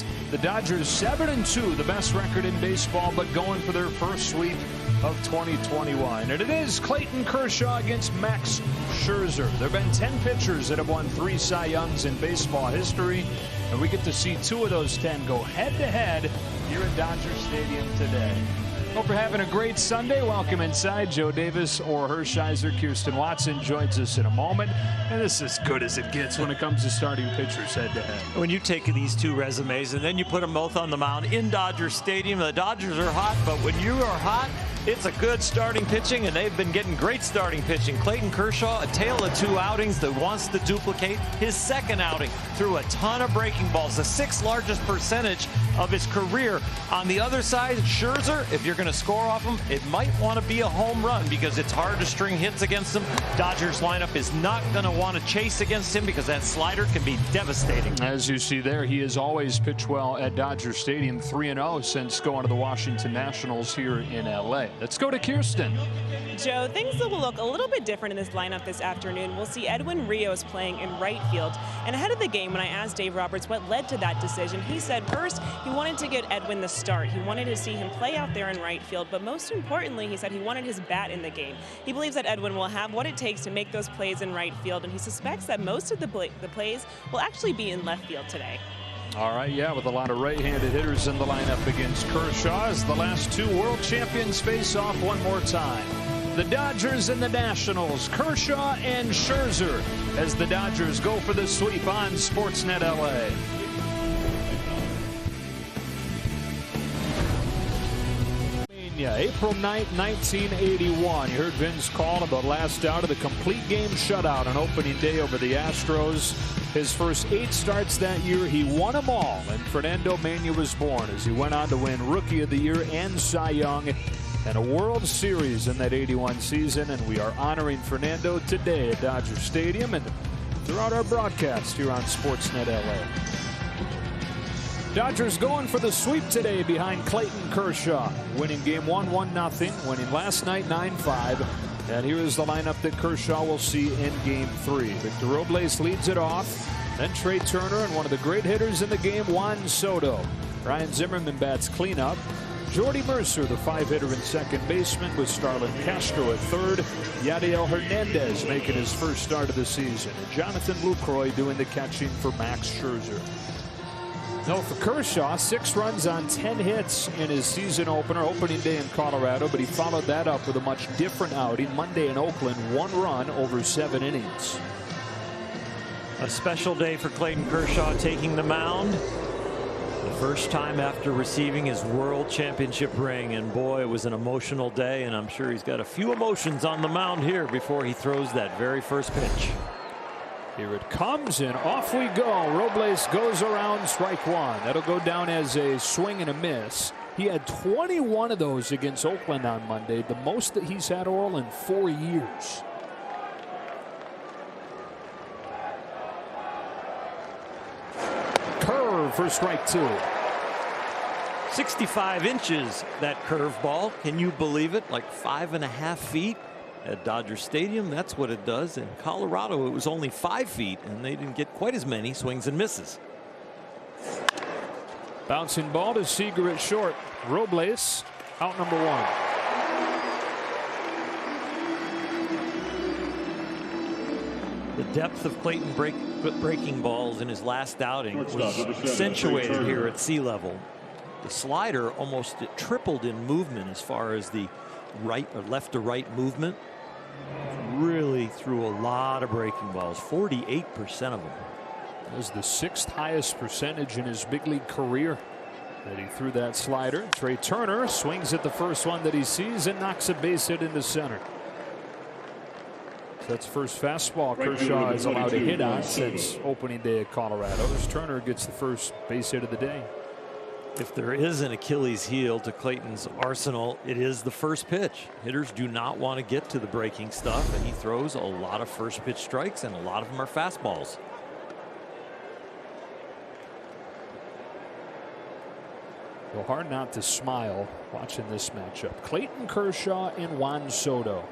Twins. The Dodgers 7-2, the best record in baseball, but going for their first sweep of 2021. And it is Clayton Kershaw against Max Scherzer. There have been 10 pitchers that have won 3 Cy Youngs in baseball history, and we get to see 2 of those 10 go head-to-head here at Dodger Stadium today. Hope you're having a great Sunday. Welcome inside. Joe Davis or Hershiser. Kirsten Watson joins us in a moment. And this is as good as it gets when it comes to starting pitchers head-to-head. When you take these 2 resumes and then you put them both on the mound in Dodger Stadium, the Dodgers are hot, but when you are hot, it's a good starting pitching, and they've been getting great starting pitching. Clayton Kershaw, a tale of 2 outings that wants to duplicate his second outing. Threw a ton of breaking balls, the 6th largest percentage of his career. On the other side, Scherzer, if you're going to score off him, it might want to be a home run because it's hard to string hits against him. Dodgers lineup is not going to want to chase against him because that slider can be devastating. As you see there, he has always pitched well at Dodger Stadium, 3-0 since going to the Washington Nationals here in LA. Let's go to Kirsten. Joe, things will look a little bit different in this lineup this afternoon. We'll see Edwin Rios playing in right field. And ahead of the game, when I asked Dave Roberts what led to that decision, he said first he wanted to get Edwin the start. He wanted to see him play out there in right field. But most importantly, he said he wanted his bat in the game. He believes that Edwin will have what it takes to make those plays in right field. And he suspects that most of the plays will actually be in left field today. All right, yeah, with a lot of right-handed hitters in the lineup against Kershaw as the last 2 world champions face off one more time. The Dodgers and the Nationals, Kershaw and Scherzer, as the Dodgers go for the sweep on Sportsnet LA. April 9th, 1981. You heard Vince call about last out of the complete game shutout on opening day over the Astros. His first 8 starts that year, he won them all, and Fernando Mania was born as he went on to win Rookie of the Year and Cy Young and a World Series in that 81 season. And we are honoring Fernando today at Dodger Stadium and throughout our broadcast here on Sportsnet LA. Dodgers going for the sweep today behind Clayton Kershaw, winning game 1, 1-0, winning last night 9-5. And here is the lineup that Kershaw will see in game 3. Victor Robles leads it off. Then Trey Turner and one of the great hitters in the game, Juan Soto. Ryan Zimmerman bats cleanup. Jordy Mercer, the 5-hitter and second baseman, with Starlin Castro at third. Yadiel Hernandez making his first start of the season. And Jonathan Lucroy doing the catching for Max Scherzer. No, for Kershaw, 6 runs on 10 hits in his season opener, opening day in Colorado, but he followed that up with a much different outing Monday in Oakland, 1 run over 7 innings. A special day for Clayton Kershaw taking the mound. The first time after receiving his World Championship ring, and boy, it was an emotional day, and I'm sure he's got a few emotions on the mound here before he throws that very first pitch. Here it comes, and off we go. Robles goes around, strike 1. That'll go down as a swing and a miss. He had 21 of those against Oakland on Monday, the most that he's had all in 4 years. Curve for strike 2. 65 inches, that curveball. Can you believe it? Like 5.5 feet. At Dodger Stadium, that's what it does. In Colorado, it was only 5 feet, and they didn't get quite as many swings and misses. Bouncing ball to Seager at short. Robles out number 1. The depth of Clayton breaking balls in his last outing was accentuated here at sea level. The slider almost tripled in movement as far as the right or left to right movement. Really threw a lot of breaking balls, 48% of them. That was the 6th highest percentage in his big league career that he threw that slider. Trey Turner swings at the first one that he sees and knocks a base hit into center. So that's first fastball Kershaw is allowed to hit on since opening day at Colorado, as Turner gets the first base hit of the day. If there is an Achilles heel to Clayton's arsenal, it is the first pitch. Hitters do not want to get to the breaking stuff, and he throws a lot of first pitch strikes, and a lot of them are fastballs. Well, hard not to smile watching this matchup. Clayton Kershaw and Juan Soto.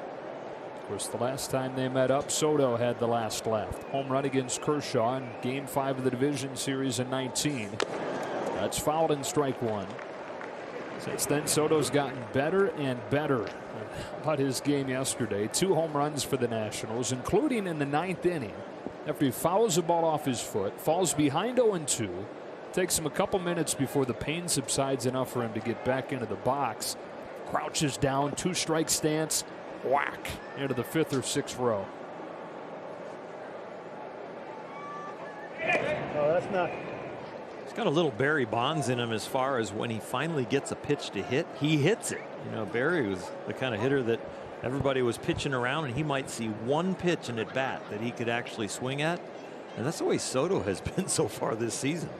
Of course, the last time they met up, Soto had the last left. Home run against Kershaw in Game 5 of the division series in 19. That's fouled in strike one. Since then, Soto's gotten better and better. About his game yesterday, 2 home runs for the Nationals, including in the 9th inning. After he fouls the ball off his foot, falls behind 0-2, takes him a couple minutes before the pain subsides enough for him to get back into the box. Crouches down, 2-strike stance, whack into the 5th or 6th row. Oh, that's not. He's got a little Barry Bonds in him as far as when he finally gets a pitch to hit, he hits it. You know, Barry was the kind of hitter that everybody was pitching around, and he might see one pitch in at bat that he could actually swing at. And that's the way Soto has been so far this season.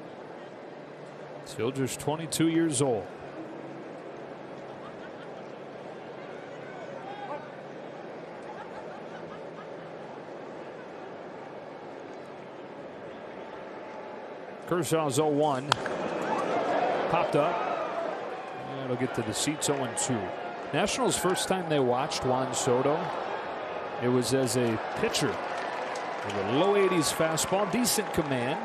Still just 22 years old. Kershaw's 0-1. Popped up. And it'll get to the seats 0-2. Nationals' first time they watched Juan Soto, it was as a pitcher with a low 80s fastball, decent command.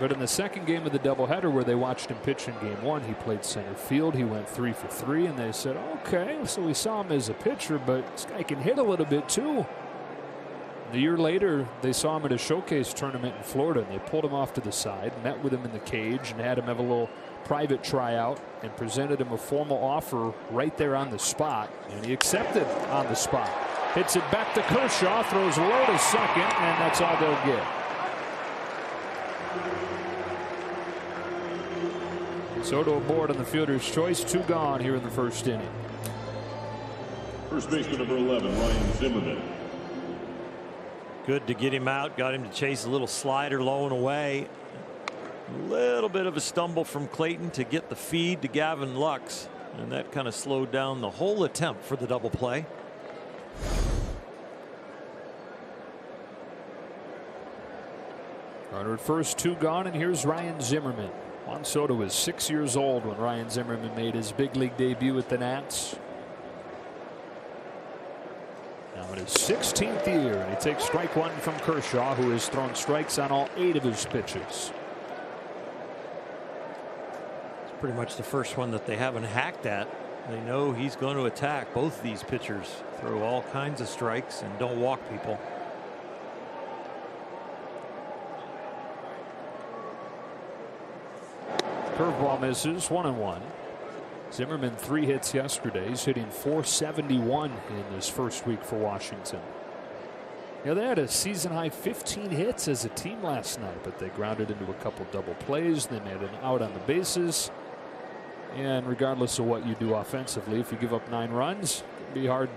But in the second game of the doubleheader where they watched him pitch in game 1, he played center field. He went 3 for 3, and they said, okay, so we saw him as a pitcher, but this guy can hit a little bit too. A year later, they saw him at a showcase tournament in Florida, and they pulled him off to the side, met with him in the cage, and had him have a little private tryout, and presented him a formal offer right there on the spot, and he accepted on the spot. Hits it back to Kershaw, throws low to second, and that's all they'll get. Soto aboard on the fielder's choice. 2 gone here in the first inning. First baseman number 11, Ryan Zimmerman. Good to get him out, got him to chase a little slider low and away. A little bit of a stumble from Clayton to get the feed to Gavin Lux, and that kind of slowed down the whole attempt for the double play. Runner at first, 2 gone, and here's Ryan Zimmerman. Juan Soto was 6 years old when Ryan Zimmerman made his big league debut with the Nats. Now in his 16th year, and he takes strike 1 from Kershaw, who has thrown strikes on all 8 of his pitches. It's pretty much the first one that they haven't hacked at. They know he's going to attack. Both these pitchers throw all kinds of strikes and don't walk people. Curveball misses, 1-1. Zimmerman 3 hits yesterday. He's hitting .471 in this first week for Washington. You know, they had a season high 15 hits as a team last night, but they grounded into a couple double plays. They made an out on the bases. And regardless of what you do offensively, if you give up 9 runs, it'd be hard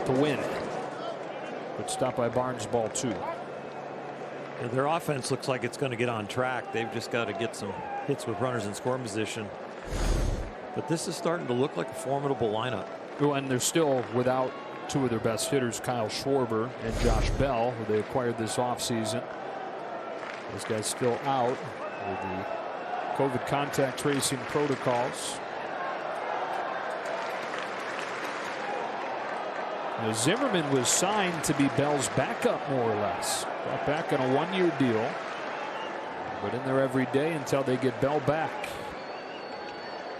to win. But stopped by Barnes, ball 2. Yeah, their offense looks like it's going to get on track. They've just got to get some hits with runners in scoring position. But this is starting to look like a formidable lineup. Oh, and they're still without 2 of their best hitters, Kyle Schwarber and Josh Bell, who they acquired this offseason. Those guys still out with the COVID contact tracing protocols. Now, Zimmerman was signed to be Bell's backup, more or less. Brought back on a 1-year deal, but in there every day until they get Bell back.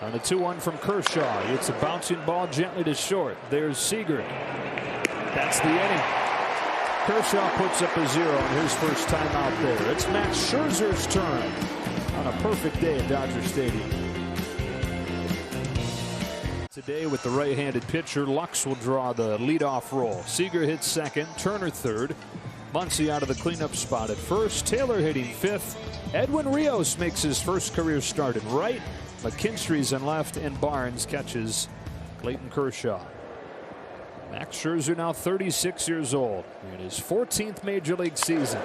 On a 2-1 from Kershaw, it's a bouncing ball gently to short. There's Seager. That's the inning. Kershaw puts up a 0 on his first time out there. It's Max Scherzer's turn on a perfect day at Dodger Stadium. Today with the right-handed pitcher, Lux will draw the leadoff role. Seager hits second, Turner third. Muncy out of the cleanup spot at first. Taylor hitting 5th. Edwin Rios makes his first career start in right. McKinstry's in left, and Barnes catches Clayton Kershaw. Max Scherzer now 36 years old in his 14th major league season.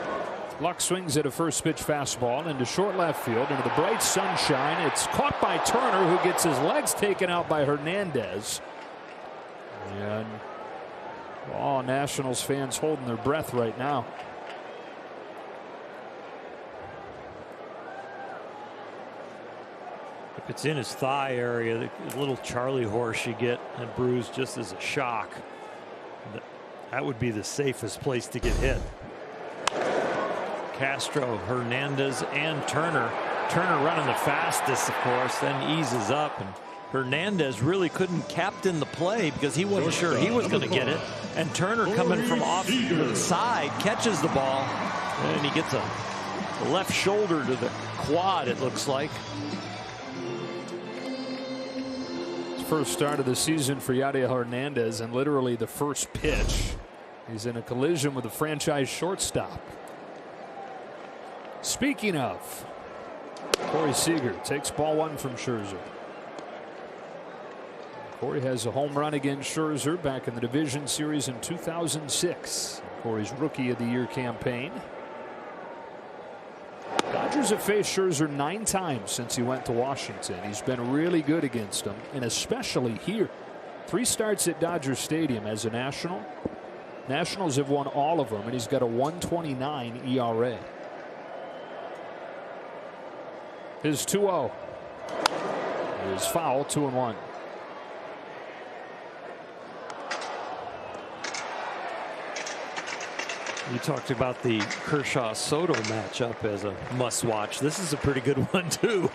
Lux swings at a first pitch fastball into short left field into the bright sunshine. It's caught by Turner, who gets his legs taken out by Hernandez. And all Nationals fans holding their breath right now. If it's in his thigh area, the little Charlie horse you get and bruise just as a shock, that would be the safest place to get hit. Castro, Hernandez, and Turner Turner running the fastest, of course, then eases up, and Hernandez really couldn't captain the play because he wasn't sure he was going to get it. And Turner coming from off the side catches the ball, and he gets a left shoulder to the quad, it looks like. First start of the season for Yadier Hernandez, and literally the first pitch, he's in a collision with the franchise shortstop. Speaking of, Corey Seager takes ball one from Scherzer. Corey has a home run against Scherzer back in the division series in 2006. Corey's Rookie of the Year campaign. Dodgers have faced Scherzer 9 times since he went to Washington. He's been really good against them, and especially here. 3 starts at Dodger Stadium as a National. Nationals have won all of them, and he's got a 1.29 ERA. His 2-0 is foul, 2-1. You talked about the Kershaw-Soto matchup as a must-watch. This is a pretty good one, too.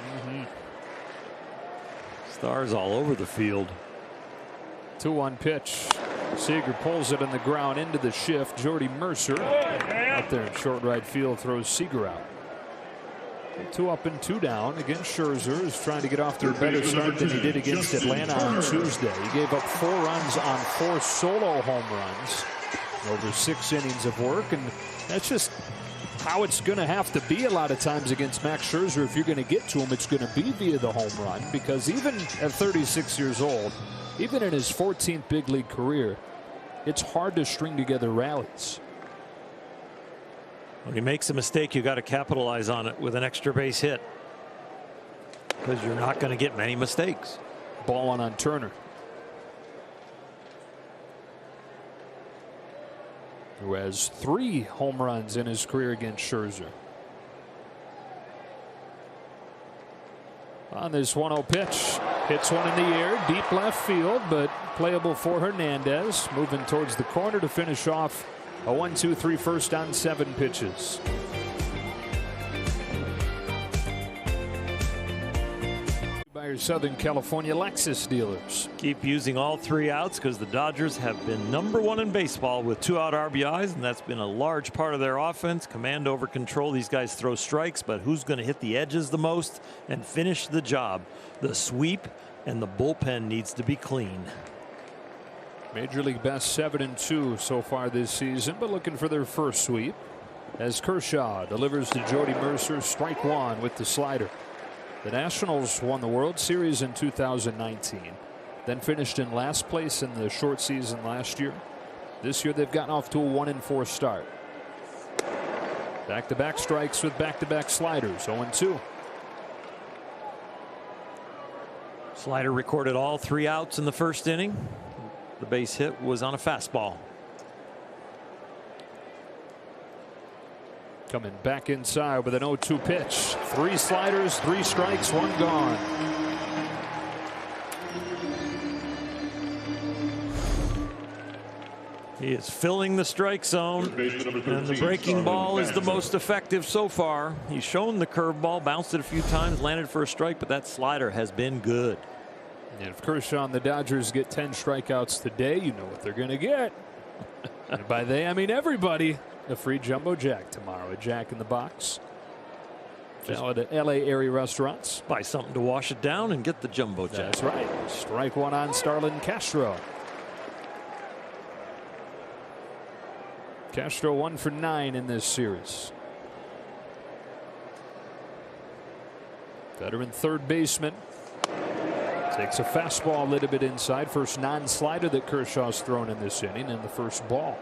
Stars all over the field. 2-1 pitch. Seager pulls it on the ground into the shift. Jordy Mercer out there in short right field throws Seager out. 2 up and 2 down against Scherzer, is trying to get off to a better start than he did against Atlanta on Tuesday. He gave up 4 runs on 4 solo home runs over 6 innings of work, and that's just how it's going to have to be a lot of times against Max Scherzer. If you're going to get to him, it's going to be via the home run, because even at 36 years old, even in his 14th big league career, it's hard to string together rallies. When he makes a mistake, you got to capitalize on it with an extra base hit, because you're not going to get many mistakes. Ball one on Turner, who has 3 home runs in his career against Scherzer. On this 1-0 pitch, hits one in the air, deep left field, but playable for Hernandez. Moving towards the corner to finish off a 1-2-3 first on 7 pitches. By your Southern California Lexus dealers. Keep using all 3 outs, because the Dodgers have been #1 in baseball with 2-out RBIs, and that's been a large part of their offense. Command over control. These guys throw strikes, but who's going to hit the edges the most and finish the job? The sweep, and the bullpen needs to be clean. Major League best 7-2 so far this season, but looking for their first sweep as Kershaw delivers to Jordy Mercer, strike 1 with the slider. The Nationals won the World Series in 2019, then finished in last place in the short season last year. This year they've gotten off to a 1-4 start. Back-to-back strikes with back-to-back sliders, 0-2. Slider recorded all 3 outs in the first inning. The base hit was on a fastball. Coming back inside with an 0-2 pitch. 3 sliders, 3 strikes, 1 gone. He is filling the strike zone, and the breaking ball is the most effective so far. He's shown the curveball, bounced it a few times, landed for a strike, but that slider has been good. And if Kershaw and the Dodgers get 10 strikeouts today, you know what they're going to get. And by they, I mean everybody. A free Jumbo Jack tomorrow at Jack in the Box. Now at LA area restaurants. Buy something to wash it down and get the Jumbo Jack. That's right. Strike 1 on Starlin Castro. Castro 1 for 9 in this series. Veteran third baseman. Takes a fastball a little bit inside. First non-slider that Kershaw's thrown in this inning, and the first ball.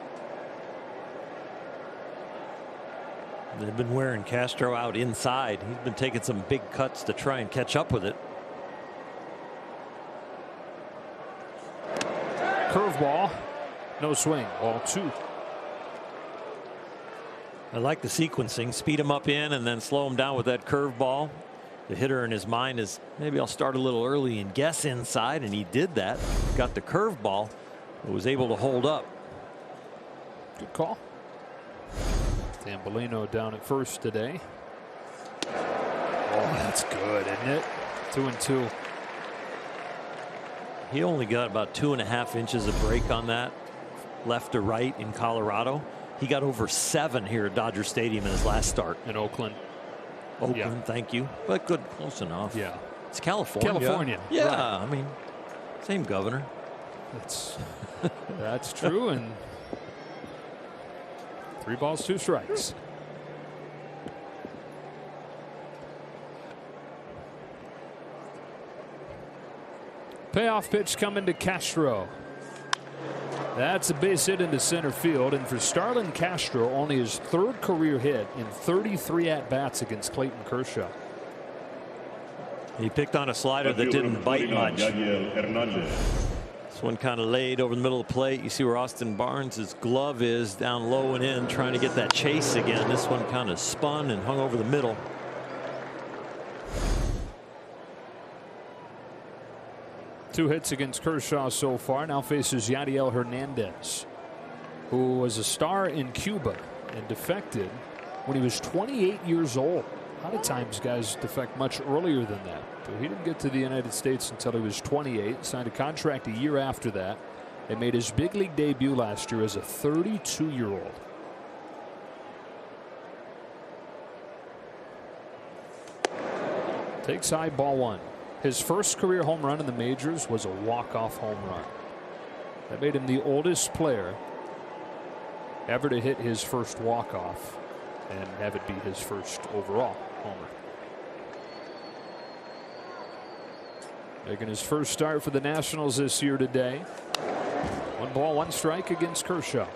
They've been wearing Castro out inside. He's been taking some big cuts to try and catch up with it. Curveball. No swing. Ball 2. I like the sequencing. Speed him up in and then slow him down with that curveball. The hitter in his mind is, maybe I'll start a little early and guess inside, and he did that. Got the curveball, but was able to hold up. Good call. Tambolino down at first today. Oh, that's good, isn't it? 2-2. He only got about 2.5 inches of break on that, left to right in Colorado. He got over 7 here at Dodger Stadium in his last start. In Oakland. Oakland, thank you. But good, close enough. Yeah. It's California. California. Yeah, right. I mean, same governor. That's true. And 3 balls, 2 strikes. Payoff pitch coming to Castro. That's a base hit into center field, and for Starlin Castro, only his 3rd career hit in 33 at-bats against Clayton Kershaw. He picked on a slider that didn't bite much. This one kind of laid over the middle of the plate. You see where Austin Barnes' glove is, down low and in, trying to get that chase again. This one kind of spun and hung over the middle. Two hits against Kershaw so far. Now faces Yadiel Hernandez, who was a star in Cuba and defected when he was 28 years old. A lot of times guys defect much earlier than that, but he didn't get to the United States until he was 28. Signed a contract a year after that and made his big league debut last year as a 32-year-old. Takes high, ball 1. His first career home run in the majors was a walk-off home run. That made him the oldest player ever to hit his first walk-off and have it be his first overall homer. Making his first start for the Nationals this year today. 1 ball, 1 strike against Kershaw.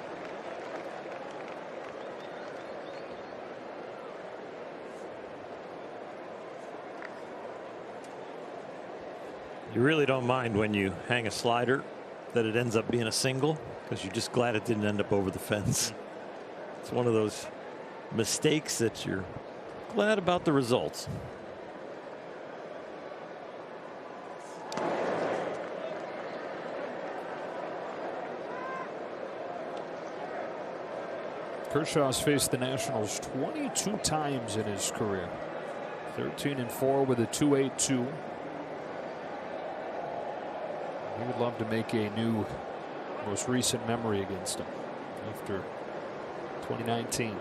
You really don't mind when you hang a slider that it ends up being a single, because you're just glad it didn't end up over the fence. It's one of those mistakes that you're glad about the results. Kershaw's faced the Nationals 22 times in his career. 13-4 with a 2.82. He would love to make a new, most recent memory against him after 2019.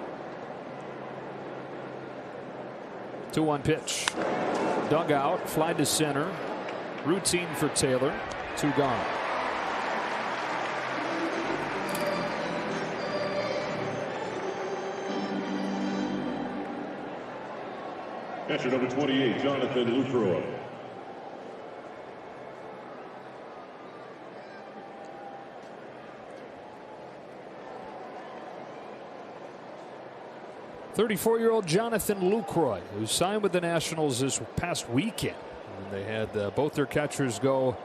2-1 pitch. Dug out, fly to center. Routine for Taylor. 2 gone. Catcher number 28, Jonathan Lucroy. .34-year-old Jonathan Lucroy, who signed with the Nationals this past weekend. And they had both their catchers go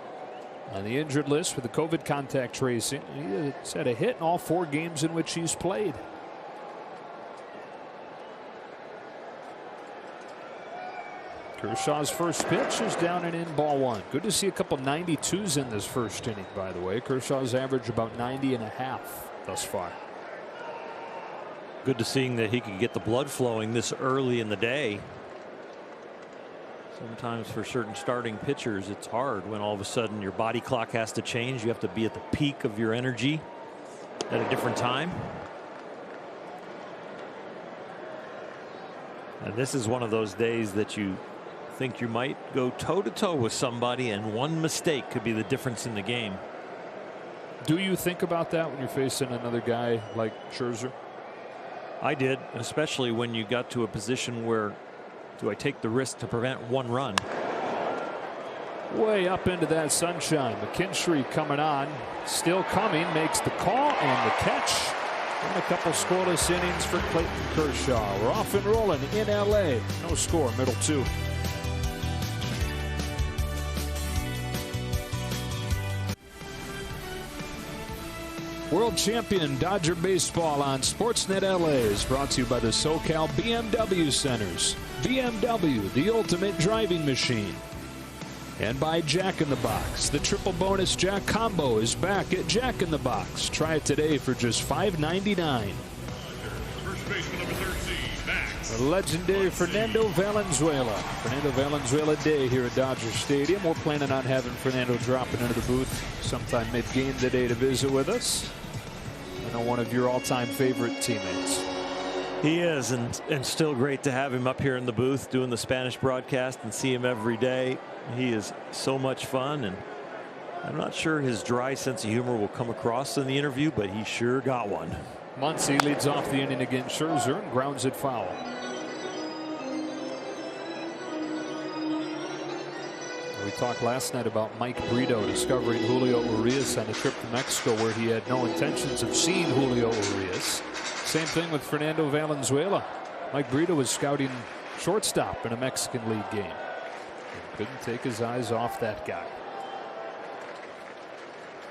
on the injured list with the COVID contact tracing. He's had a hit in all 4 games in which he's played. Kershaw's first pitch is down and in, ball 1. Good to see a couple 92s in this first inning, by the way. Kershaw's average about 90.5 thus far. Good to seeing that he could get the blood flowing this early in the day. Sometimes for certain starting pitchers, it's hard when all of a sudden your body clock has to change. You have to be at the peak of your energy at a different time. And this is one of those days that you think you might go toe-to-toe with somebody, and one mistake could be the difference in the game. Do you think about that when you're facing another guy like Scherzer? I did, especially when you got to a position where, do I take the risk to prevent 1 run? Way up into that sunshine. McKinstry coming on, still coming, makes the call and the catch. And a couple scoreless innings for Clayton Kershaw. We're off and rolling in LA. No score, middle 2. World Champion Dodger Baseball on Sportsnet LA is brought to you by the SoCal BMW Centers. BMW, the ultimate driving machine. And by Jack in the Box. The triple bonus Jack combo is back at Jack in the Box. Try it today for just $5.99. First baseman number 13, Max The legendary Fernando Valenzuela. Fernando Valenzuela Day here at Dodger Stadium. We're planning on having Fernando dropping into the booth sometime mid-game today to visit with us. I know one of your all-time favorite teammates. He is, and still great to have him up here in the booth doing the Spanish broadcast and see him every day. He is so much fun, and I'm not sure his dry sense of humor will come across in the interview, but he sure got one. Muncy leads off the inning against Scherzer and grounds it foul. We talked last night about Mike Brito discovering Julio Urias on a trip to Mexico where he had no intentions of seeing Julio Urias. Same thing with Fernando Valenzuela. Mike Brito was scouting shortstop in a Mexican League game. And couldn't take his eyes off that guy.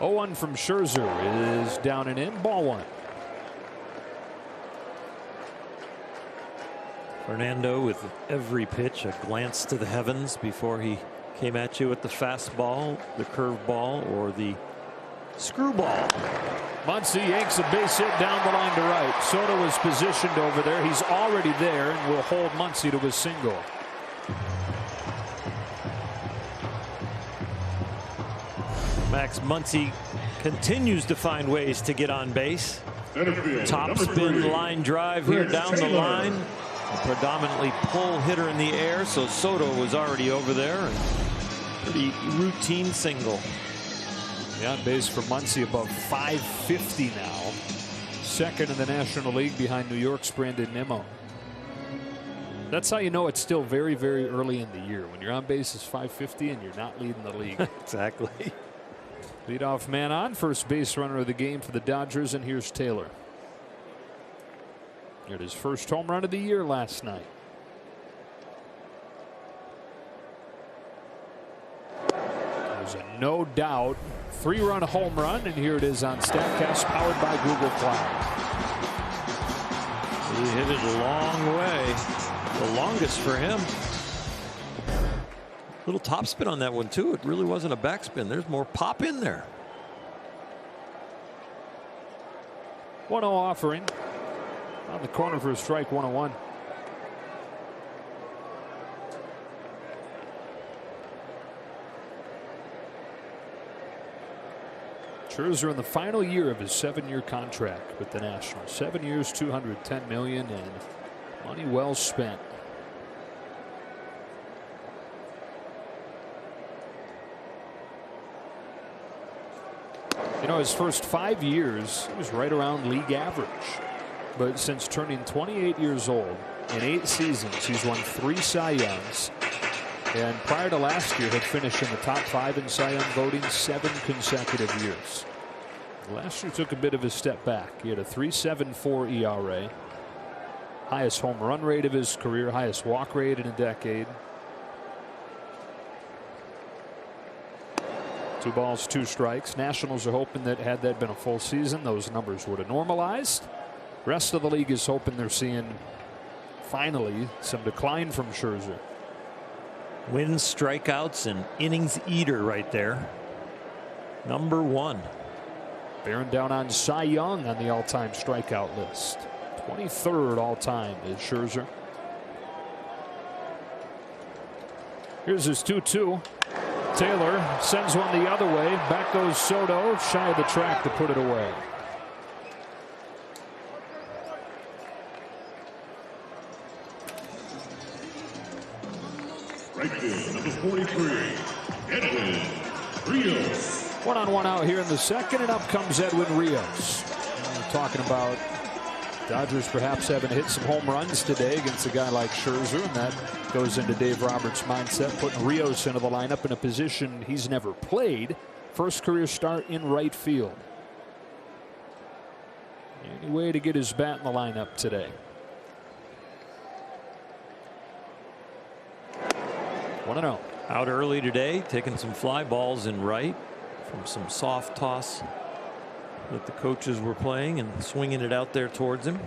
0-1 from Scherzer is down and in. Ball one. Fernando with every pitch a glance to the heavens before he came at you with the fastball, the curveball, or the screwball. Muncy yanks a base hit down the line to right. Soto is positioned over there. He's already there and will hold Muncy to a single. Max Muncy continues to find ways to get on base. Top spin line drive here down the line. A predominantly pull hitter in the air, so Soto was already over there. And pretty routine single. The on base for Muncy above 550 now. Second in the National League behind New York's Brandon Nimmo. That's how you know it's still very, very early in the year. When your on base is 550 and you're not leading the league. Exactly. Leadoff man on, first base runner of the game for the Dodgers, and here's Taylor. He had his first home run of the year last night. There's a no doubt 3-run home run, and here it is on StatCast, powered by Google Cloud. He hit it a long way, the longest for him. Little topspin on that one too. It really wasn't a backspin. There's more pop in there. 1-0 offering on the corner for a strike. 1-1. Scherzer in the final year of his 7-year contract with the Nationals. 7 years, $210 million, and money well spent. You know, his first 5 years, he was right around league average. But since turning 28 years old, in 8 seasons, he's won 3 Cy Youngs. And prior to last year, had finished in the top 5 in Cy Young voting 7 consecutive years. Last year took a bit of a step back. He had a 3.74 ERA. Highest home run rate of his career, highest walk rate in a decade. 2 balls, 2 strikes. Nationals are hoping that had that been a full season, those numbers would have normalized. Rest of the league is hoping they're seeing finally some decline from Scherzer. Wins, strikeouts, and innings eater right there. Number 1. Bearing down on Cy Young on the all-time strikeout list. 23rd all-time is Scherzer. Here's his 2-2. Taylor sends one the other way. Back goes Soto, shy of the track to put it away. Right field, number 43, Edwin Rios. 1-on-1 out here in the second, and up comes Edwin Rios. We're talking about Dodgers perhaps having hit some home runs today against a guy like Scherzer, and that goes into Dave Roberts' mindset, putting Rios into the lineup in a position he's never played. First career start in right field. Any way to get his bat in the lineup today. 1-0. Out early today, taking some fly balls in right from some soft toss that the coaches were playing and swinging it out there towards him.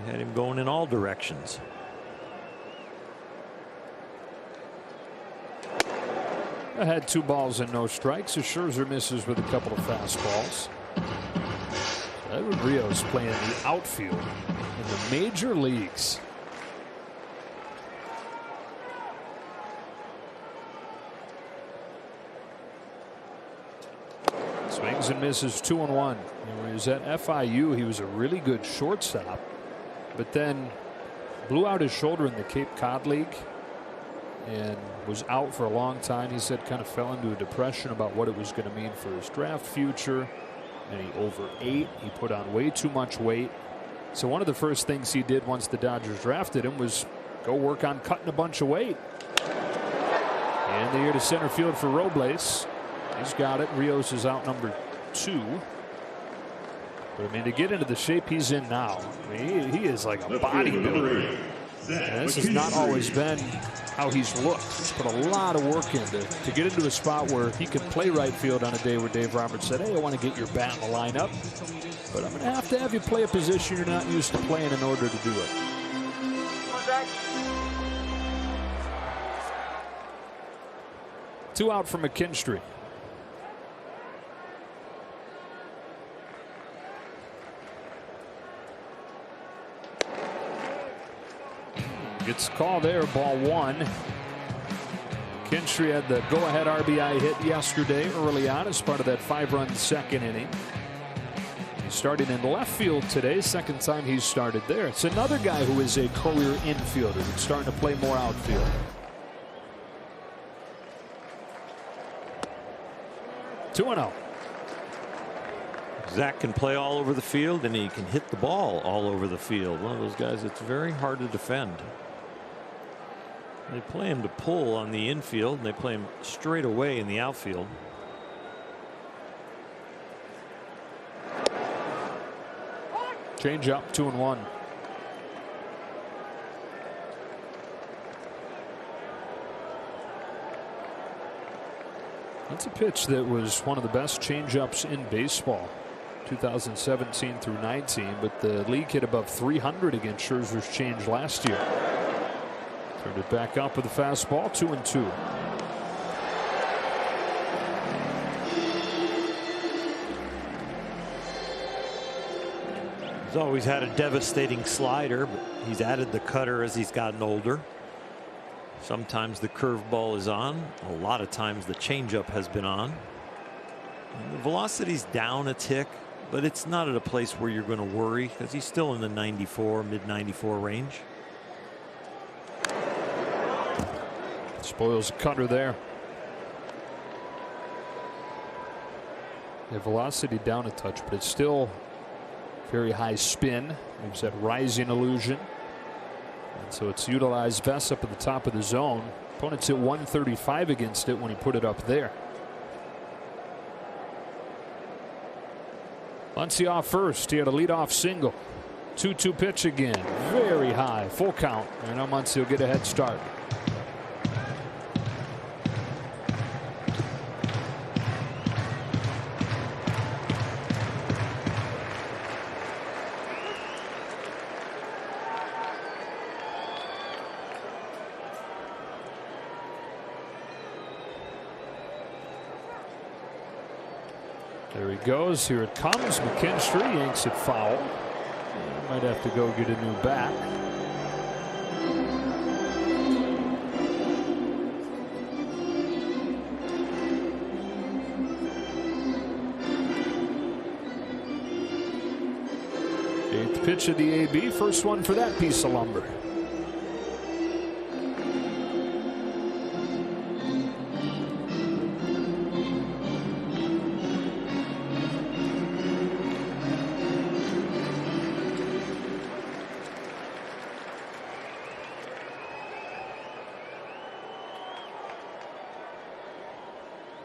They had him going in all directions. I had 2 balls and no strikes. So Scherzer misses with a couple of fastballs. Edwin Rios playing the outfield in the major leagues. Swings and misses 2-1. When he was at FIU, he was a really good shortstop, but then blew out his shoulder in the Cape Cod League and was out for a long time. He said kind of fell into a depression about what it was going to mean for his draft future, and he overate. He put on way too much weight. So one of the first things he did once the Dodgers drafted him was go work on cutting a bunch of weight. And the air to center field for Robles. He's got it. Rios is out number 2. But I mean, to get into the shape he's in now, I mean, he is like a bodybuilder. And this has not always been how he's looked. He's put a lot of work in to get into a spot where he could play right field on a day where Dave Roberts said, hey, I want to get your bat in the lineup, but I'm going to have you play a position you're not used to playing in order to do it. Two out for McKinstry. Gets a call there, ball 1. McKinstry had the go-ahead RBI hit yesterday early on as part of that 5-run second inning. He's starting in left field today, second time he's started there. It's another guy who is a career infielder that's starting to play more outfield. Two and out. Zach can play all over the field, and he can hit the ball all over the field. One of those guys that's very hard to defend. They play him to pull on the infield, and they play him straight away in the outfield. Change up, 2-1. That's a pitch that was one of the best changeups in baseball, 2017 through 19, but the league hit above 300 against Scherzer's change last year. Turned it back up with a fastball, 2-2. He's always had a devastating slider, but he's added the cutter as he's gotten older. Sometimes the curveball is on. A lot of times the changeup has been on. And the velocity's down a tick, but it's not at a place where you're going to worry because he's still in the 94, mid-94 range. Spoils a cutter there. The velocity down a touch, but it's still very high spin. There's that rising illusion. And so it's utilized best up at the top of the zone. Opponents hit 135 against it when he put it up there. Muncy off first. He had a leadoff single. 2-2 pitch again. Very high. Full count. And now Muncy will get a head start. There he goes. Here it comes. McKinstry yanks it foul. Might have to go get a new bat. Eighth pitch of the AB. First one for that piece of lumber.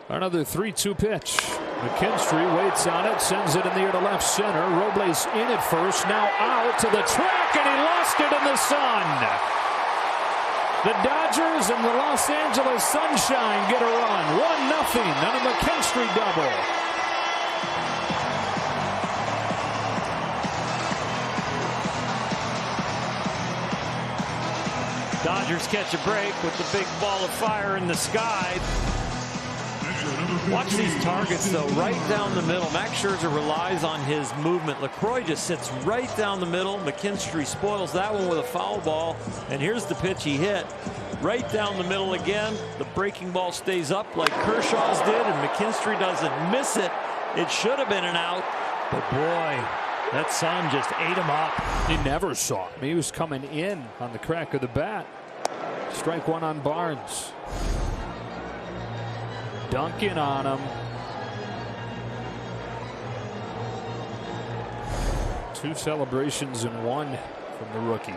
Another 3-2 pitch. McKinstry waits on it, sends it in the air to left center. Robles in at first, now out to the track, and he lost it in the sun. The Dodgers and the Los Angeles Sunshine get a run. 1-0 on a McKinstry double. Dodgers catch a break with the big ball of fire in the sky. Watch these targets, though, right down the middle. Max Scherzer relies on his movement. LaCroix just sits right down the middle. McKinstry spoils that one with a foul ball. And here's the pitch he hit. Right down the middle again. The breaking ball stays up like Kershaw's did, and McKinstry doesn't miss it. It should have been an out. But boy, that sun just ate him up. He never saw him. He was coming in on the crack of the bat. Strike one on Barnes. Dunking on him. Two celebrations in one from the rookie.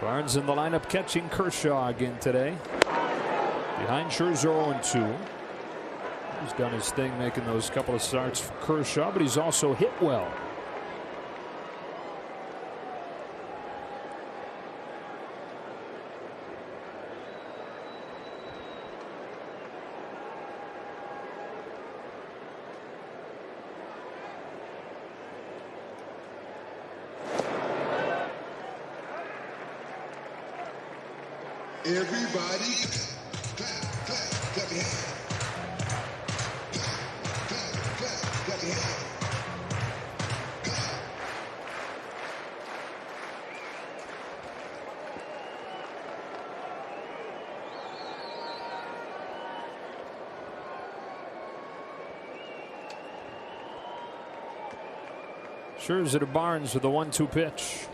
Barnes in the lineup catching Kershaw again today. Behind Scherzer 0-2. He's done his thing making those couple of starts for Kershaw, but he's also hit well. Everybody clap, clap, clap your hands. Clap, clap, clap your hands. Scherzer to Barnes with a 1-2 pitch.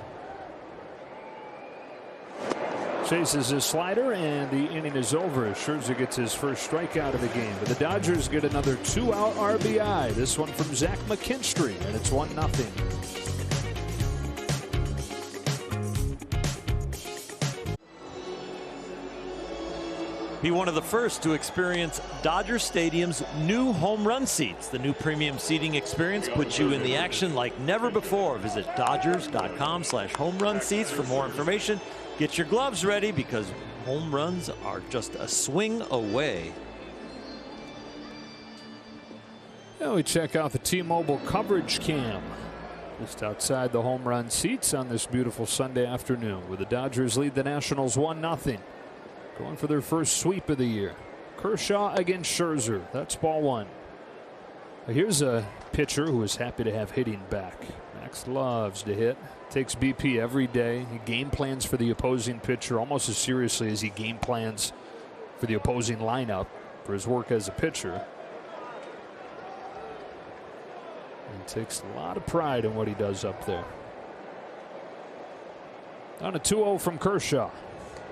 Chases his slider, and the inning is over. Scherzer gets his first strikeout of the game. But the Dodgers get another 2-out RBI. This one from Zach McKinstry, and it's 1-0. Be one of the first to experience Dodger Stadium's new home run seats. The new premium seating experience puts you in the action like never before. Visit Dodgers.com/home run seats for more information. Get your gloves ready because home runs are just a swing away. Now we check out the T-Mobile coverage cam just outside the home run seats on this beautiful Sunday afternoon, where the Dodgers lead the Nationals 1-0. Going for their first sweep of the year. Kershaw against Scherzer. That's ball one. Here's a pitcher who is happy to have hitting back. Max loves to hit. Takes BP every day. He game plans for the opposing pitcher almost as seriously as he game plans for the opposing lineup for his work as a pitcher. He takes a lot of pride in what he does up there. On a 2-0 from Kershaw.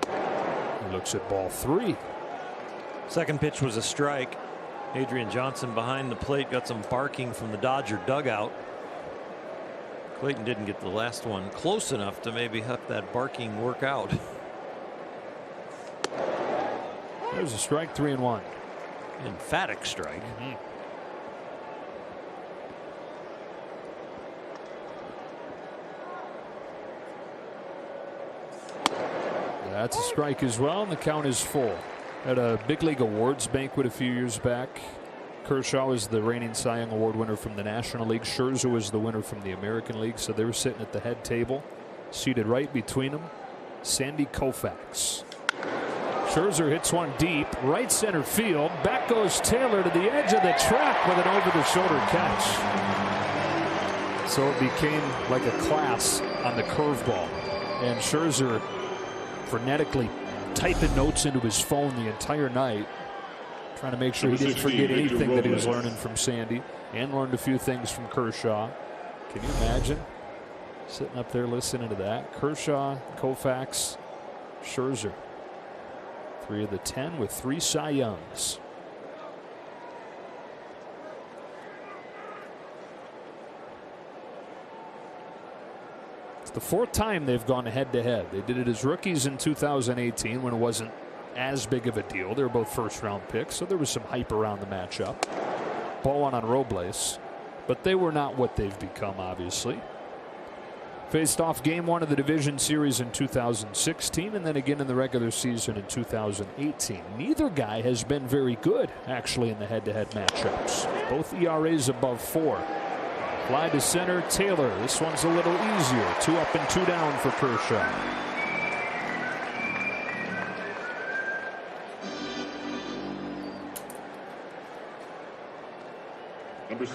He looks at ball three. Second pitch was a strike. Adrian Johnson behind the plate got some barking from the Dodger dugout. Clayton didn't get the last one close enough to maybe have that barking work out. There's a strike, 3-1. Emphatic strike. That's a strike as well, and the count is full. At a big league awards banquet a few years back, Kershaw was the reigning Cy Young Award winner from the National League. Scherzer was the winner from the American League, so they were sitting at the head table. Seated right between them, Sandy Koufax. Scherzer hits one deep, right center field. Back goes Taylor to the edge of the track with an over-the-shoulder catch. So it became like a class on the curveball. And Scherzer frenetically typing notes into his phone the entire night, trying to make sure he didn't forget anything that he was learning from Sandy, and learned a few things from Kershaw. Can you imagine sitting up there listening to that? Kershaw, Koufax, Scherzer. 3 of the 10 with 3 Cy Youngs. It's the 4th time they've gone head-to-head. They did it as rookies in 2018 when it wasn't as big of a deal. They were both first-round picks, so there was some hype around the matchup. Ball one on Robles, but they were not what they've become, obviously. Faced off game 1 of the division series in 2016 and then again in the regular season in 2018. Neither guy has been very good, actually, in the head-to-head matchups. Both ERAs above 4. Fly to center, Taylor. This one's a little easier. 2 up and 2 down for Kershaw.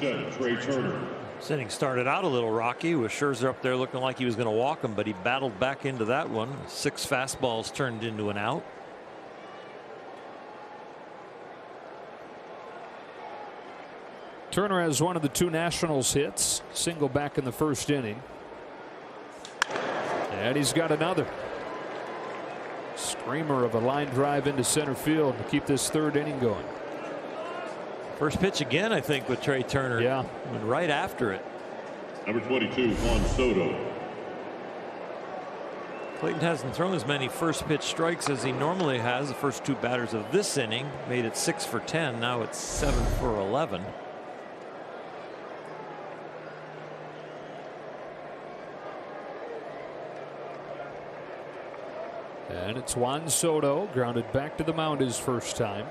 Set, Trey Turner. This inning started out a little rocky with Scherzer up there looking like he was going to walk him, but he battled back into that one. 6 fastballs turned into an out. Turner has one of the 2 Nationals hits, single back in the first inning. And he's got another. Screamer of a line drive into center field to keep this 3rd inning going. First pitch again, I think, with Trey Turner. Yeah. And right after it. Number 22, Juan Soto. Clayton hasn't thrown as many first pitch strikes as he normally has. The first 2 batters of this inning made it 6 for 10. Now it's 7 for 11. And it's Juan Soto grounded back to the mound his first time.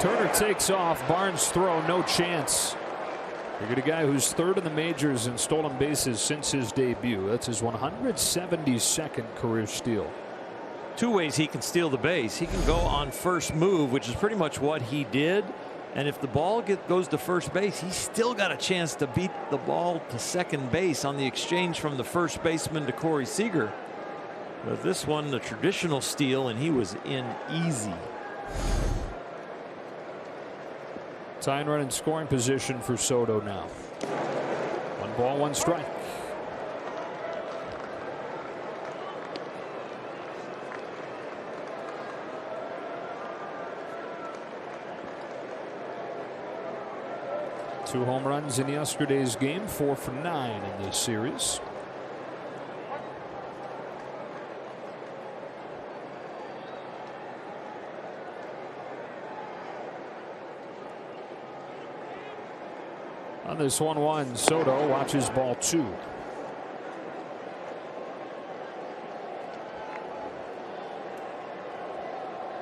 Turner takes off. Barnes throw, no chance. You get a guy who's 3rd in the majors in stolen bases since his debut. That's his 172nd career steal. 2 ways he can steal the base. He can go on first move, which is pretty much what he did. And if the ball goes to first base, he's still got a chance to beat the ball to second base on the exchange from the first baseman to Corey Seager. But this one, the traditional steal, and he was in easy. Tying run in scoring position for Soto now. 1 ball, 1 strike. Two home runs in yesterday's game, 4 for 9 in this series. On this 1-1, Soto watches ball 2.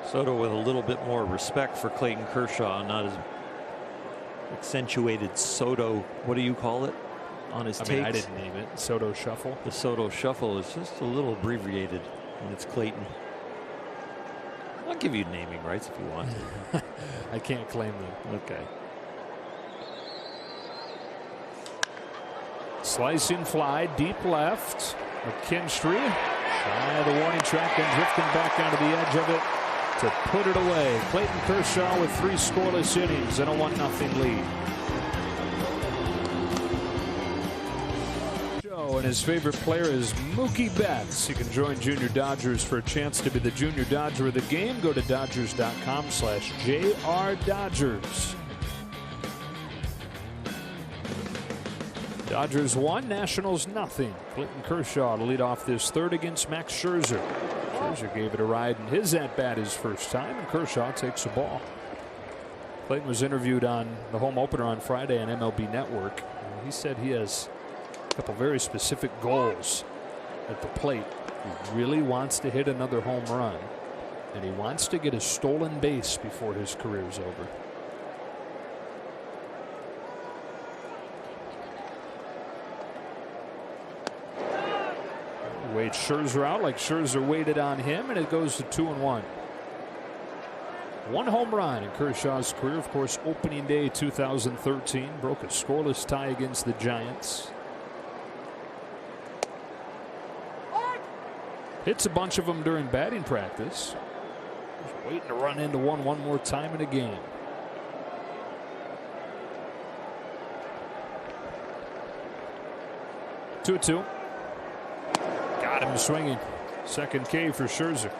Soto with a little bit more respect for Clayton Kershaw, not as accentuated Soto. What do you call it on his takes? I didn't name it. Soto Shuffle. The Soto Shuffle is just a little abbreviated, and it's Clayton. I'll give you naming rights if you want. I can't claim them. Okay. Slicing fly deep left. McKinstry shy of the warning track and drifting back onto the edge of it to put it away. Clayton Kershaw with 3 scoreless innings and a 1-0 lead. And his favorite player is Mookie Betts. You can join Junior Dodgers for a chance to be the Junior Dodger of the game. Go to Dodgers.com/JRDodgers. Dodgers 1, Nationals 0. Clayton Kershaw to lead off this 3rd against Max Scherzer. Scherzer gave it a ride in his at-bat his first time, and Kershaw takes the ball. Clayton was interviewed on the home opener on Friday on MLB Network. He said he has a couple very specific goals at the plate. He really wants to hit another home run, and he wants to get a stolen base before his career is over. Waits Scherzer out like Scherzer waited on him, and it goes to 2-1. 1 home run in Kershaw's career. Of course, opening day 2013 broke a scoreless tie against the Giants. Hits a bunch of them during batting practice. Just waiting to run into one more time in a game. Two. Got him swinging. Second K for Scherzer.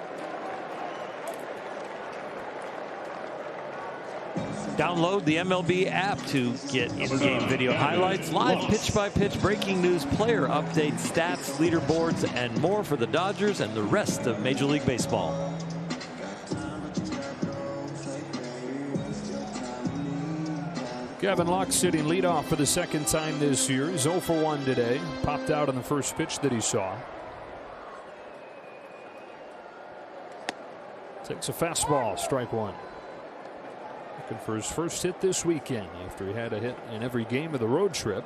Download the MLB app to get in-game video highlights, live pitch-by-pitch breaking news, player updates, stats, leaderboards, and more for the Dodgers and the rest of Major League Baseball. Gavin Lux sitting leadoff for the 2nd time this year. He's 0 for 1 today. Popped out on the first pitch that he saw. Takes a fastball, strike 1. Looking for his first hit this weekend after he had a hit in every game of the road trip.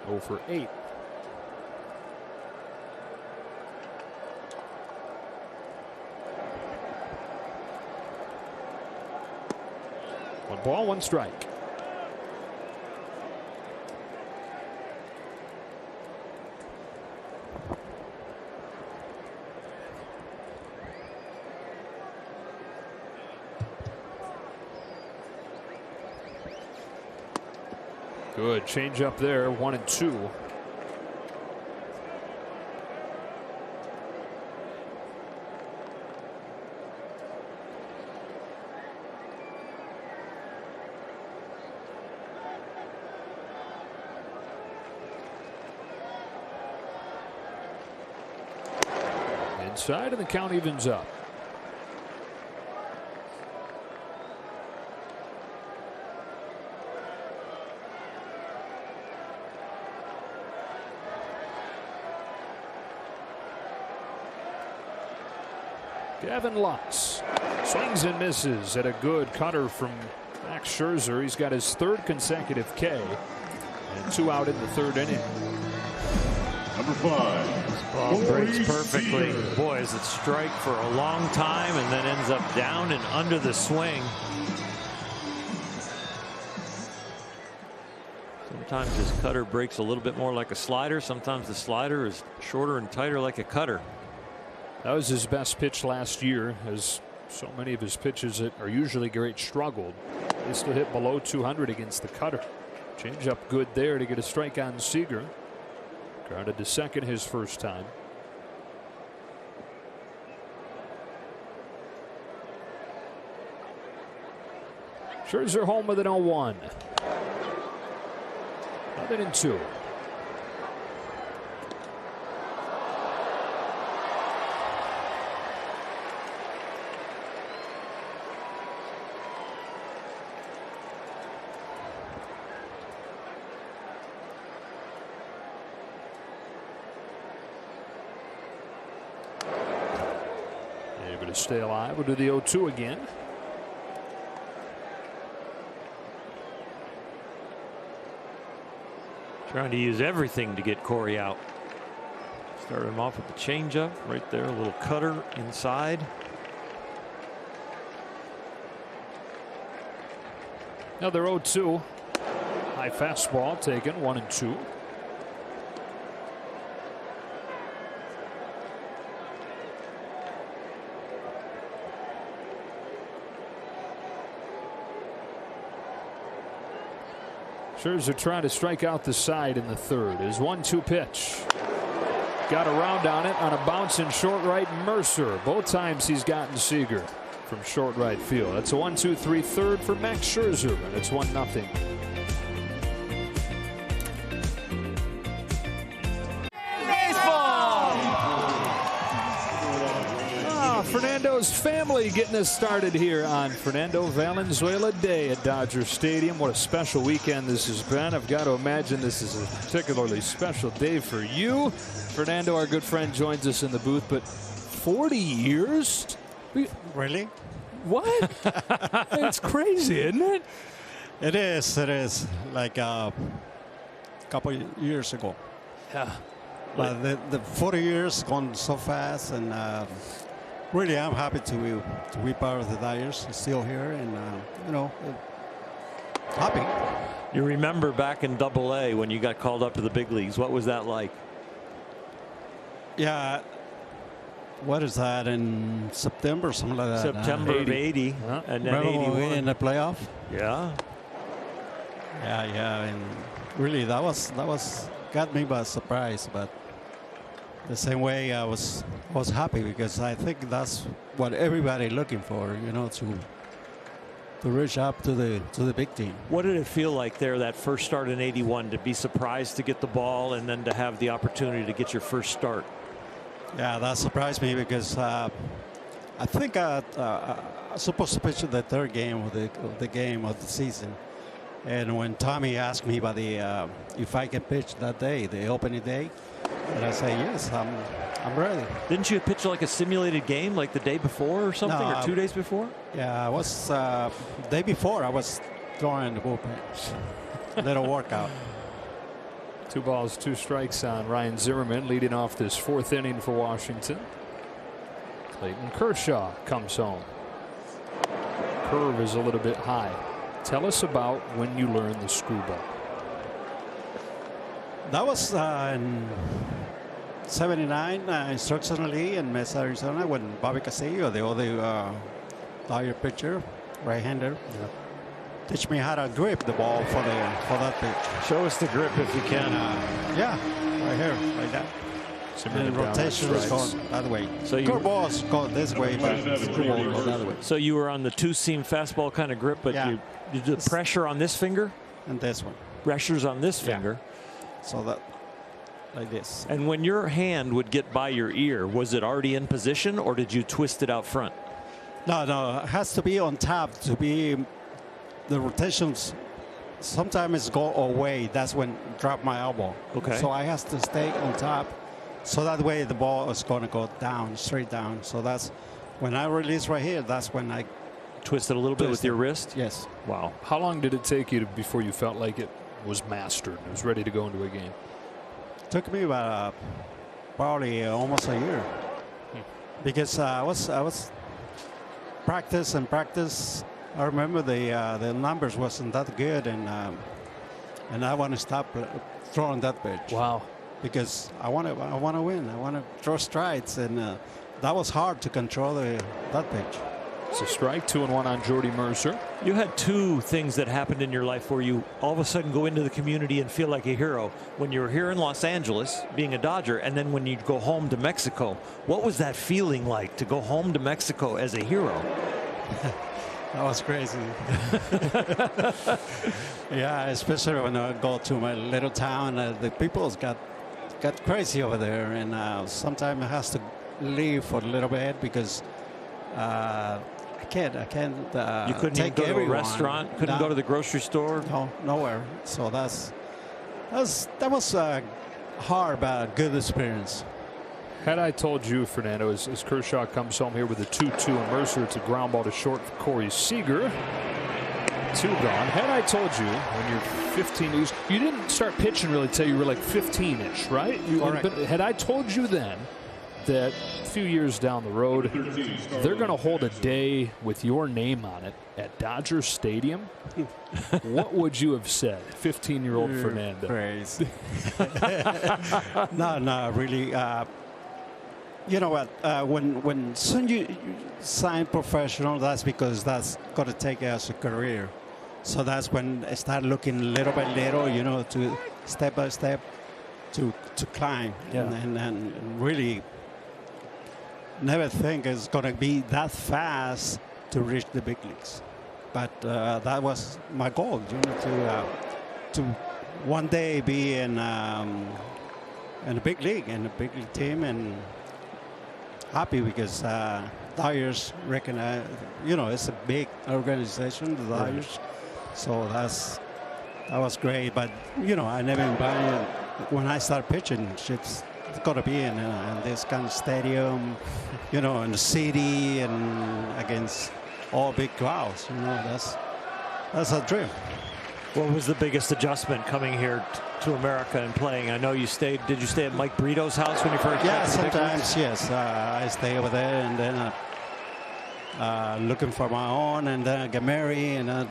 0 for 8. 1 ball, 1 strike. Good change up there, 1-2. Inside, and the count evens up. Gavin Lux swings and misses at a good cutter from Max Scherzer. He's got his 3rd consecutive K, and 2 out in the 3rd inning. Number 5. Ball breaks perfectly. Boy, is it strike for a long time and then ends up down and under the swing. Sometimes his cutter breaks a little bit more like a slider. Sometimes the slider is shorter and tighter like a cutter. That was his best pitch last year, as so many of his pitches that are usually great struggled. They still hit below 200 against the cutter. Change up good there to get a strike on Seager. Grounded to second his first time. Scherzer home with an 0-1. 11-2. Able to stay alive. We'll do the 0-2 again. Trying to use everything to get Corey out. Started him off with the changeup right there, a little cutter inside. Another 0-2. High fastball taken, 1-2. Scherzer trying to strike out the side in the 3rd. His 1-2 pitch. Got around on it on a bounce in short right. Mercer. Both times he's gotten Seager from short right field. That's a 1-2-3 3rd for Max Scherzer, and it's 1-0. Fernando's family getting us started here on Fernando Valenzuela Day at Dodger Stadium. What a special weekend this has been. I've got to imagine this is a particularly special day for you. Fernando, our good friend, joins us in the booth, but 40 years? Really? What? It's crazy, isn't it? It is. It is. Like a couple years ago. Yeah. But the 40 years gone so fast, and really, I'm happy to be part of the Dodgers. Still here, and happy. You remember back in AA when you got called up to the big leagues? What was that like? Yeah. What is that, in September, something like that? September of 80, and then 81 in the playoff. Yeah. Yeah, and really that was got me by surprise, but the same way I was happy, because I think that's what everybody looking for, to reach up to the big team. What did it feel like there, that first start in 81, to be surprised to get the ball and then to have the opportunity to get your first start? Yeah, that surprised me, because I think I was supposed to pitch the 3rd game of the game of the season. And when Tommy asked me about if I can pitch that day, the opening day, and I say yes, I'm ready. Didn't you pitch like a simulated game, like the day before or something, or 2 days before? Yeah, I was the day before. I was throwing the bullpen, little workout. 2 balls, 2 strikes on Ryan Zimmerman, leading off this 4th inning for Washington. Clayton Kershaw comes home. Curve is a little bit high. Tell us about when you learned the screwball. That was in '79 instructionally in Mesa, Arizona, when Bobby Castillo, the other Dodger pitcher, right-hander, teach me how to grip the ball for that pitch. Show us the grip if you can. Yeah, right here, like that. And rotation is going that way. So curveballs go this way, but screwball goes the other way. So you were on the two-seam fastball kind of grip, but you do the pressure on this finger? And this one. Pressures on this finger. So that, like this. And when your hand would get by your ear, was it already in position, or did you twist it out front? No, it has to be on top to be the rotations. Sometimes go away. That's when drop my elbow. Okay. So I have to stay on top. So that way the ball is going to go down, straight down. So that's when I release right here. That's when I twist it a little bit with your wrist. Yes. Wow. How long did it take you before you felt like it was mastered? It was ready to go into a game. Took me about probably almost a year, because I was practice. I remember the numbers wasn't that good, and I want to stop throwing that pitch. Wow. Because I want to win. I want to throw strikes, and that was hard to control that pitch. It's a strike, 2-1 on Jordy Mercer. You had two things that happened in your life where you all of a sudden go into the community and feel like a hero. When you were here in Los Angeles, being a Dodger, and then when you go home to Mexico. What was that feeling like to go home to Mexico as a hero? That was crazy. Yeah, especially when I go to my little town, the people's got crazy over there, and sometimes I have to leave for a little bit because I can't. You couldn't take even go to a everyone. restaurant. Couldn't go to the grocery store. No, nowhere. So that was a hard but good experience. Had I told you, Fernando, as Kershaw comes home here with a 2-2 and Mercer, it's a ground ball to short for Corey Seager. 2 gone. Had I told you when you're 15, you didn't start pitching really till you were like 15-ish, right? But had I told you then that a few years down the road, they're going to hold a day with your name on it at Dodger Stadium, what would you have said, 15-year-old Fernando? Crazy. No, really. You know what? When soon you sign professional, that's because that's got to take as a career. So that's when I start looking little by little, to step by step to climb, and really never think it's going to be that fast to reach the big leagues. But that was my goal, to one day be in a big league, in a big league team, and happy because Dodgers recognize, it's a big organization, the Dodgers. So that was great. But I never imagined when I start pitching, it's got to be in this kind of stadium, in the city and against all big crowds. That's a dream. What was the biggest adjustment coming here to America and playing? I know you stayed. Did you stay at Mike Brito's house when you first? Yeah, sometimes yes. I stay over there, and then looking for my own, and then I get married, and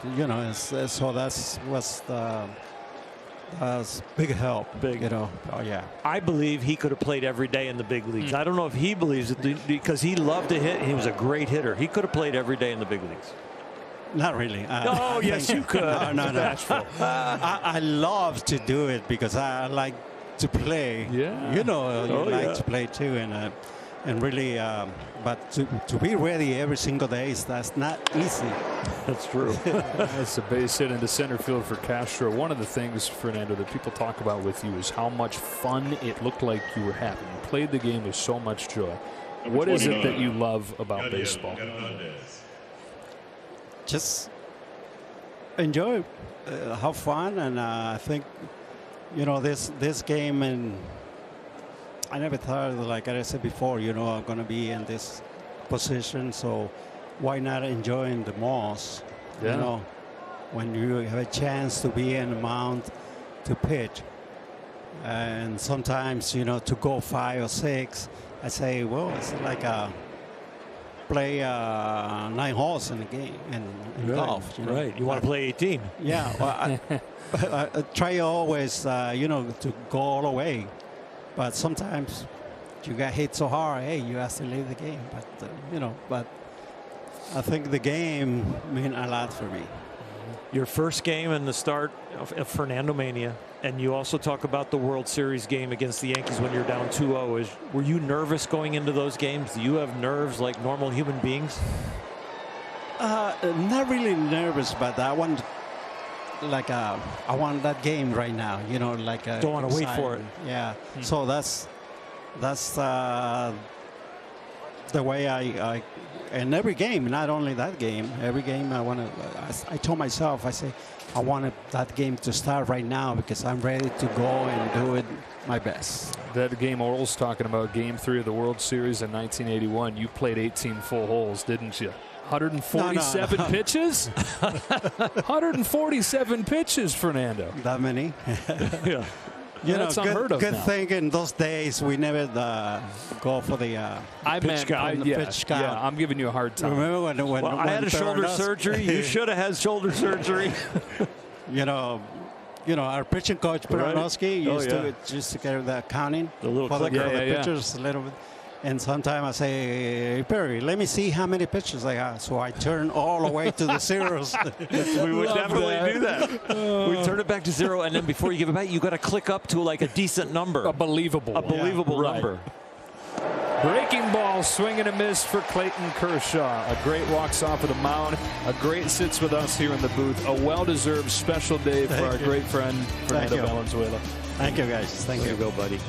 so that's big help. Oh yeah. I believe he could have played every day in the big leagues. I don't know if he believes it because he loved to hit. He was a great hitter. He could have played every day in the big leagues. Not really. Oh, yes, you could. No. I love to do it because I like to play. Yeah. You like to play too, and really, but to be ready every single day, that's not easy. That's true. That's a base hit into center field for Castro. One of the things, Fernando, that people talk about with you is how much fun it looked like you were having. You played the game with so much joy. What is it that you love about baseball? Just enjoy, have fun, and I think this game, and I never thought, like I said before, I'm going to be in this position, so why not enjoying the most? Yeah. When you have a chance to be in the mound to pitch, and sometimes to go 5 or 6, I say, well, it's like play 9 holes in a game in golf. You know? Right. You want to play 18. Yeah. Well, I try always, to go all the way. But sometimes you get hit so hard, hey, you have to leave the game. But, but I think the game meant a lot for me. Your first game in the start of Fernando Mania, and you also talk about the World Series game against the Yankees when you're down 2-0. Were you nervous going into those games? Do you have nerves like normal human beings? Not really nervous, but I want that game right now. Don't want to wait for it. Yeah. So that's the way I in every game, not only that game, every game I told myself, I say, I wanted that game to start right now because I'm ready to go and do it my best. That game Oral's talking about, Game 3 of the World Series in 1981, you played 18 full holes, didn't you? 147 pitches? 147 pitches, Fernando. That many? Yeah. That's unheard of good now. thing in those days we never go for the pitch count. Yeah, I'm giving you a hard time. Remember when I had a shoulder surgery. You should have had shoulder surgery. Our pitching coach Peronowski used to carry the counting. The little for clicker. the pitchers a little bit. And sometimes I say, hey, Perry, let me see how many pitches I got. So I turn all the way to the zeros. We would definitely do that. We turn it back to 0, and then before you give it back, you got to click up to like a decent number. A believable number. Breaking ball, swing and a miss for Clayton Kershaw. A great walks off of the mound. A great sits with us here in the booth. A well-deserved special day for our great friend, Fernando Valenzuela. Thank you, guys. Thank you. There you go, buddy.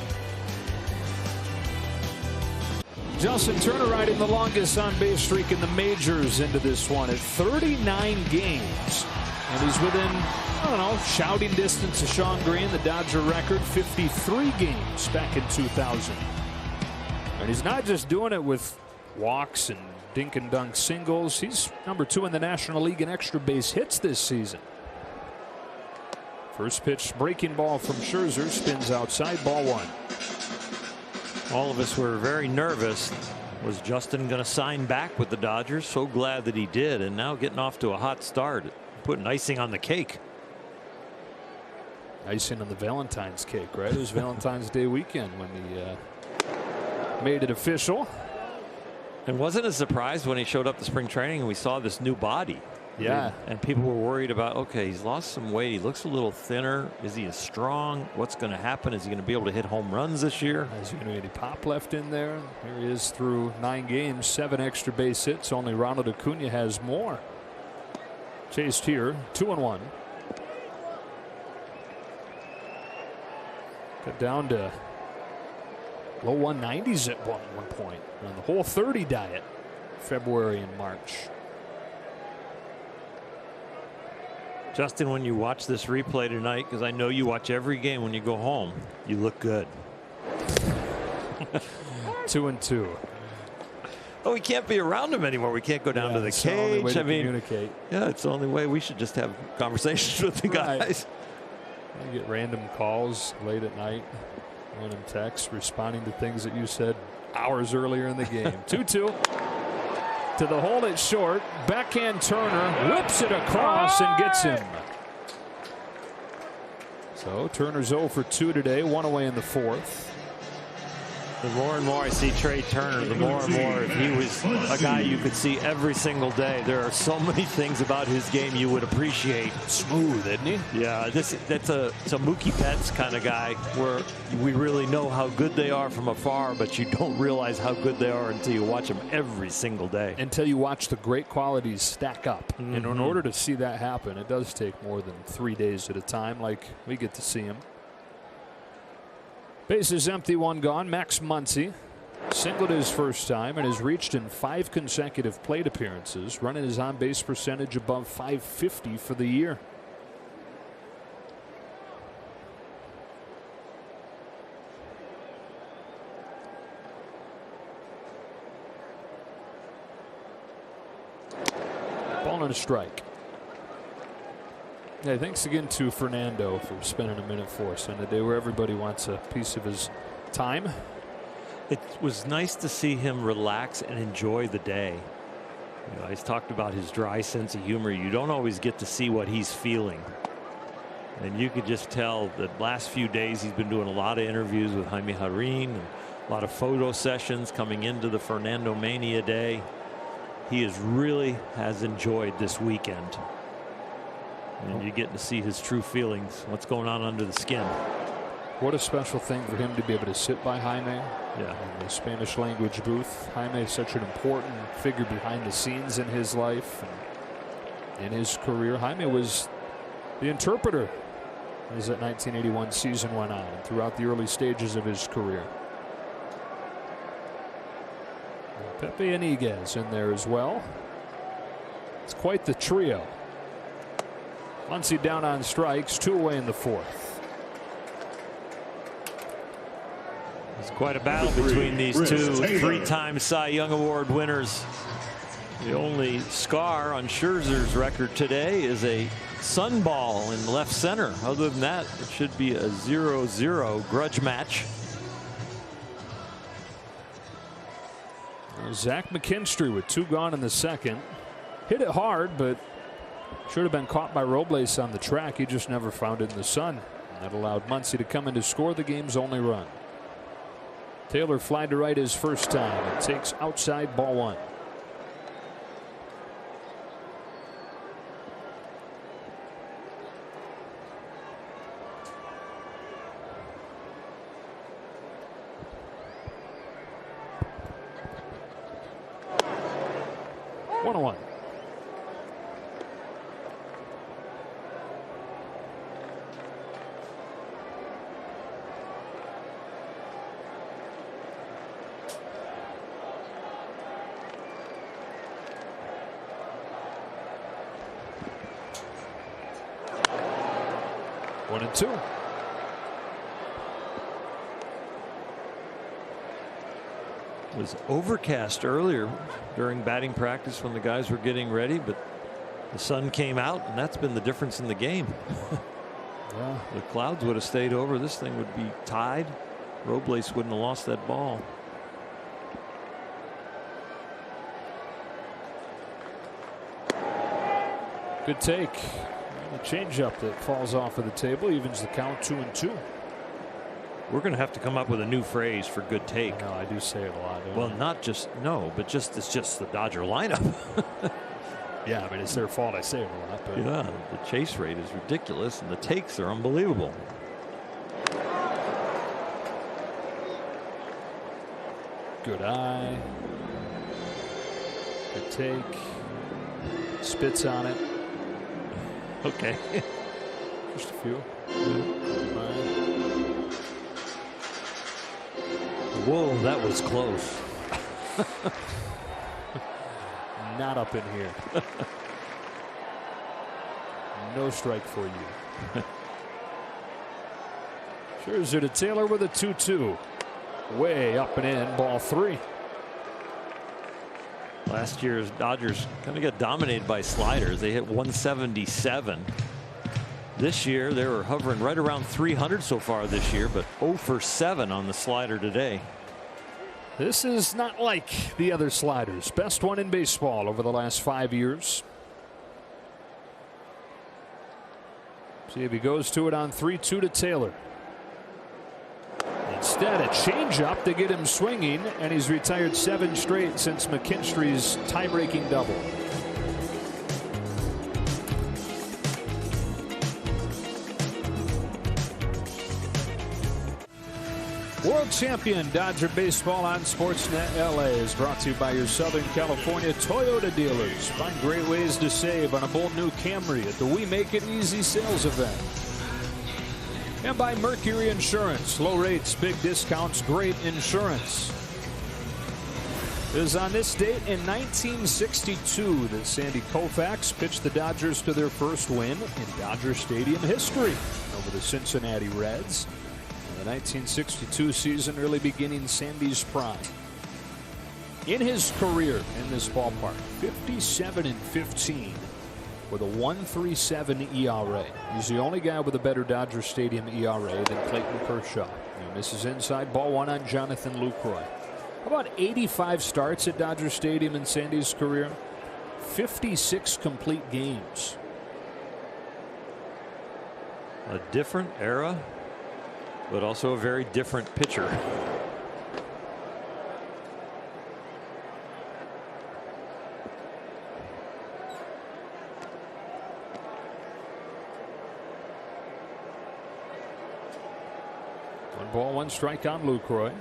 Justin Turner riding the longest on-base streak in the majors into this one at 39 games. And he's within, shouting distance of Sean Green, the Dodger record, 53 games back in 2000. And he's not just doing it with walks and dink and dunk singles. He's number 2 in the National League in extra base hits this season. First pitch breaking ball from Scherzer, spins outside, ball 1. All of us were very nervous. Was Justin going to sign back with the Dodgers? So glad that he did. And now getting off to a hot start, putting icing on the cake. Icing on the Valentine's cake, right? It was Valentine's Day weekend when he made it official. And wasn't it a surprise when he showed up to spring training and we saw this new body? Yeah. And people were worried about, okay, he's lost some weight. He looks a little thinner. Is he as strong? What's going to happen? Is he going to be able to hit home runs this year? Is he going to get any pop left in there? Here he is through 9 games, 7 extra base hits. Only Ronald Acuna has more. Chased here, 2-1. Got down to low 190s at one point on the whole 30 diet, February and March. Justin, when you watch this replay tonight, because I know you watch every game when you go home, you look good. 2-2. Oh, we can't be around him anymore. We can't go down to the it's the only way cage. to I mean, communicate. yeah, it's the only way. We should just have conversations with the guys. You get random calls late at night, random texts responding to things that you said hours earlier in the game. 2-2. To the hole at short. Backhand Turner whips it across and gets him. So Turner's 0 for 2 today, 1 away in the 4th. The more and more I see Trey Turner, the more and more if he was a guy you could see every single day. There are so many things about his game you would appreciate. Smooth, isn't he? Yeah, that's a Mookie Betts kind of guy where we really know how good they are from afar, but you don't realize how good they are until you watch them every single day. Until you watch the great qualities stack up. And in order to see that happen, it does take more than 3 days at a time like we get to see him. Bases empty, 1 gone. Max Muncy singled his first time and has reached in 5 consecutive plate appearances, running his on-base percentage above .550 for the year. Ball and a strike. Yeah, thanks again to Fernando for spending a minute for us on the day where everybody wants a piece of his time. It was nice to see him relax and enjoy the day. You know, he's talked about his dry sense of humor. You don't always get to see what he's feeling. And you could just tell that last few days he's been doing a lot of interviews with Jaime Jarrín and a lot of photo sessions coming into the Fernando Mania day. He has enjoyed this weekend. And you get to see his true feelings, what's going on under the skin. What a special thing for him to be able to sit by Jaime in the Spanish language booth. Jaime is such an important figure behind the scenes in his life and in his career. Jaime was the interpreter as that 1981 season went on and throughout the early stages of his career. And Pepe Iniguez in there as well. It's quite the trio. Muncy down on strikes, 2 away in the 4th. It's quite a battle between these two 3-time Cy Young Award winners. The only scar on Scherzer's record today is a sun ball in left center. Other than that, it should be a 0-0 grudge match. Zach McKinstry with 2 gone in the 2nd. Hit it hard, but should have been caught by Robles on the track. He just never found it in the sun. And that allowed Muncy to come in to score the game's only run. Taylor fly to right his first time and takes outside ball 1. One. 1-2. It was overcast earlier during batting practice when the guys were getting ready, but the sun came out, and that's been the difference in the game. Yeah. The clouds would have stayed over. This thing would be tied. Robles wouldn't have lost that ball. Good take. A changeup that falls off of the table evens the count 2-2. We're going to have to come up with a new phrase for good take. No, I do say it a lot. Well, not just but it's just the Dodger lineup. Yeah, I mean, it's their fault. I say it a lot. But yeah, the chase rate is ridiculous, and the takes are unbelievable. Good eye. Good take. Spits on it. Okay. Just a few. Whoa, that was close. Not up in here. No strike for you. Scherzer to Taylor with a 2-2. Way up and in, ball 3. Last year's Dodgers kind of got dominated by sliders. They hit 177. This year they were hovering right around 300 so far this year, but 0 for 7 on the slider today. This is not like the other sliders. Best one in baseball over the last 5 years. See if he goes to it on 3-2 to Taylor. Instead, a changeup to get him swinging, and he's retired 7 straight since McKinstry's tie-breaking double. World champion Dodger baseball on Sportsnet LA is brought to you by your Southern California Toyota dealers. Find great ways to save on a bold new Camry at the We Make It Easy sales event. And by Mercury Insurance. Low rates, big discounts, great insurance. It was on this date in 1962 that Sandy Koufax pitched the Dodgers to their first win in Dodger Stadium history over the Cincinnati Reds. In the 1962 season, early beginning Sandy's prime. In his career in this ballpark, 57-15. With a 1.37 ERA. He's the only guy with a better Dodger Stadium ERA than Clayton Kershaw. He misses inside, ball 1 on Jonathan Lucroy. How about 85 starts at Dodger Stadium in Sandy's career? 56 complete games. A different era, but also a very different pitcher. One ball, one strike on Lucroy.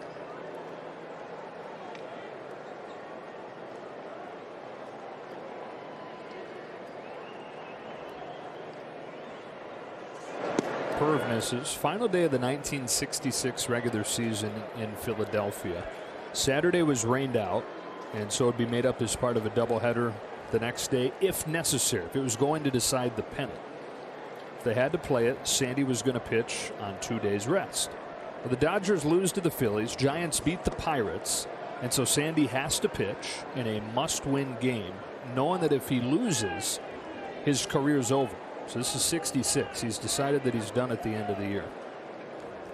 Curve misses. Final day of the 1966 regular season in Philadelphia. Saturday was rained out, and so it'd be made up as part of a doubleheader the next day if necessary, if it was going to decide the pennant. If they had to play it, Sandy was going to pitch on 2 days rest. Well, the Dodgers lose to the Phillies. Giants beat the Pirates, and so Sandy has to pitch in a must-win game, knowing that if he loses, his career's over. So this is 66. He's decided that he's done at the end of the year.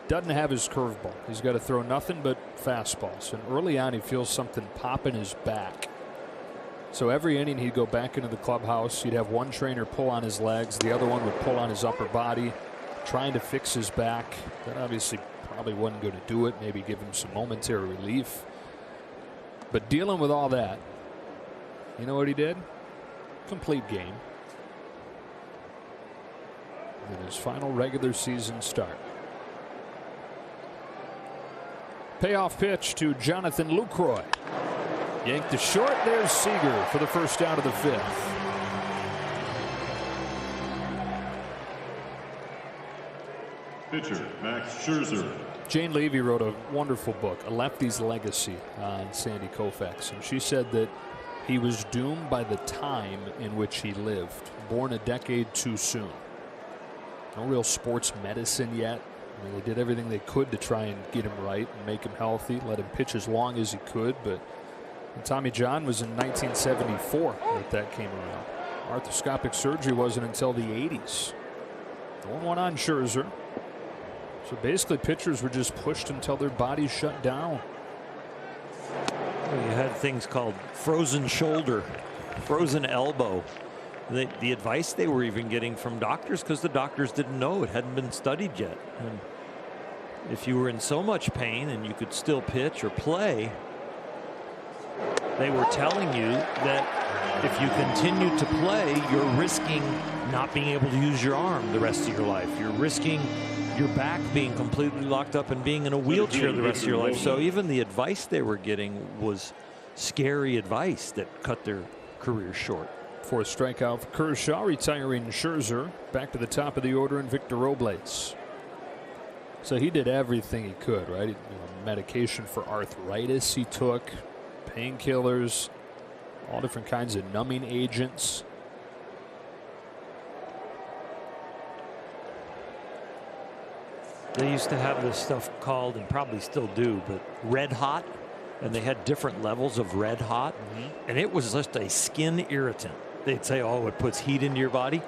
Doesn't have his curveball. He's got to throw nothing but fastballs. And early on, he feels something pop in his back. So every inning, he'd go back into the clubhouse. He'd have one trainer pull on his legs. The other one would pull on his upper body, trying to fix his back. That obviously probably wasn't going to do it. Maybe give him some momentary relief. But dealing with all that, you know what he did? Complete game. In his final regular season start. Payoff pitch to Jonathan Lucroy. Yanked to short. There's Seager for the first out of the fifth. Pitcher, Max Scherzer. Jane Levy wrote a wonderful book, A Lefty's Legacy, on Sandy Koufax. And she said that he was doomed by the time in which he lived, born a decade too soon. No real sports medicine yet. I mean, they did everything they could to try and get him right and make him healthy, let him pitch as long as he could. But Tommy John was in 1974 that came around. Arthroscopic surgery wasn't until the 80s. 1-1 on Scherzer. So basically, pitchers were just pushed until their bodies shut down. You had things called frozen shoulder, frozen elbow. The advice they were even getting from doctors, because the doctors didn't know, it hadn't been studied yet. And if you were in so much pain and you could still pitch or play, they were telling you that if you continue to play, you're risking not being able to use your arm the rest of your life. You're risking your back being completely locked up and being in a wheelchair the rest of your life. So even the advice they were getting was scary advice that cut their careers short. Fourth strikeout for Kershaw, retiring Scherzer. Back to the top of the order in Victor Robles. So he did everything he could, right? Medication for arthritis he took, painkillers, all different kinds of numbing agents. They used to have this stuff called, and probably still do, but red hot. And they had different levels of red hot. And it was just a skin irritant. They'd say, oh, it puts heat into your body.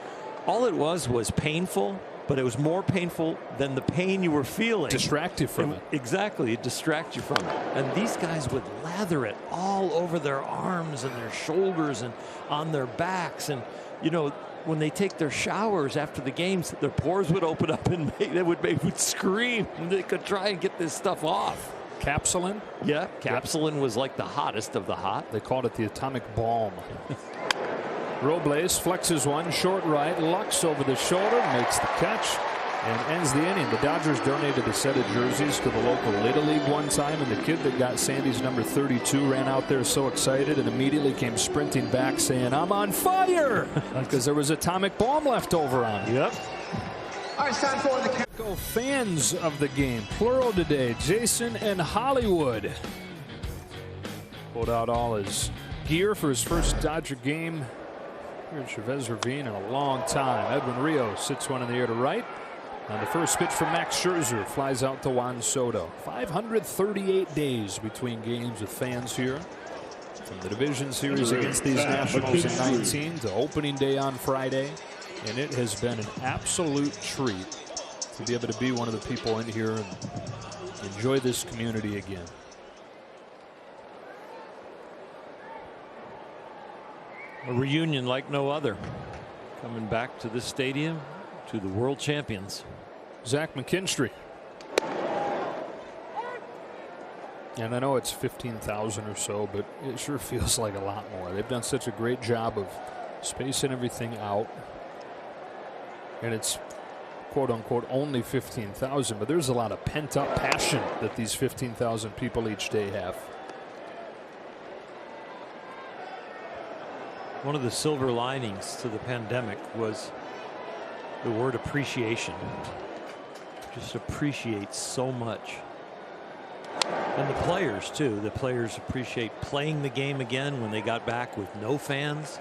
All it was painful, but it was more painful than the pain you were feeling. Distract you from it. Exactly, it distracts you from it. And these guys would lather it all over their arms and their shoulders and on their backs. And, you know, when they take their showers after the games, their pores would open up and they would scream. They could try and get this stuff off. Capsulin? Yeah, Capsulin was like the hottest of the hot. They called it the atomic bomb. Robles flexes one, short right, lucks over the shoulder, makes the catch, and ends the inning. The Dodgers donated a set of jerseys to the local Little League one time, and the kid that got Sandy's number 32 ran out there so excited and immediately came sprinting back saying, "I'm on fire!" because there was atomic bomb left over on him. Yep. All right, it's time for the Go fans of the game, plural today, Jason and Hollywood. Pulled out all his gear for his first Dodger game here in Chavez Ravine in a long time. Edwin Rios sits one in the air to right. On the first pitch from Max Scherzer, flies out to Juan Soto. 538 days between games with fans here. From the division series against these Nationals in 19 to opening day on Friday. And it has been an absolute treat to be able to be one of the people in here and enjoy this community again. A reunion like no other. Coming back to this stadium, to the world champions. Zach McKinstry. And I know it's 15,000 or so, but it sure feels like a lot more. They've done such a great job of spacing everything out. And it's quote unquote only 15,000, but there's a lot of pent up passion that these 15,000 people each day have. One of the silver linings to the pandemic was the word appreciation. Just appreciate so much. And the players too. The players appreciate playing the game again when they got back with no fans.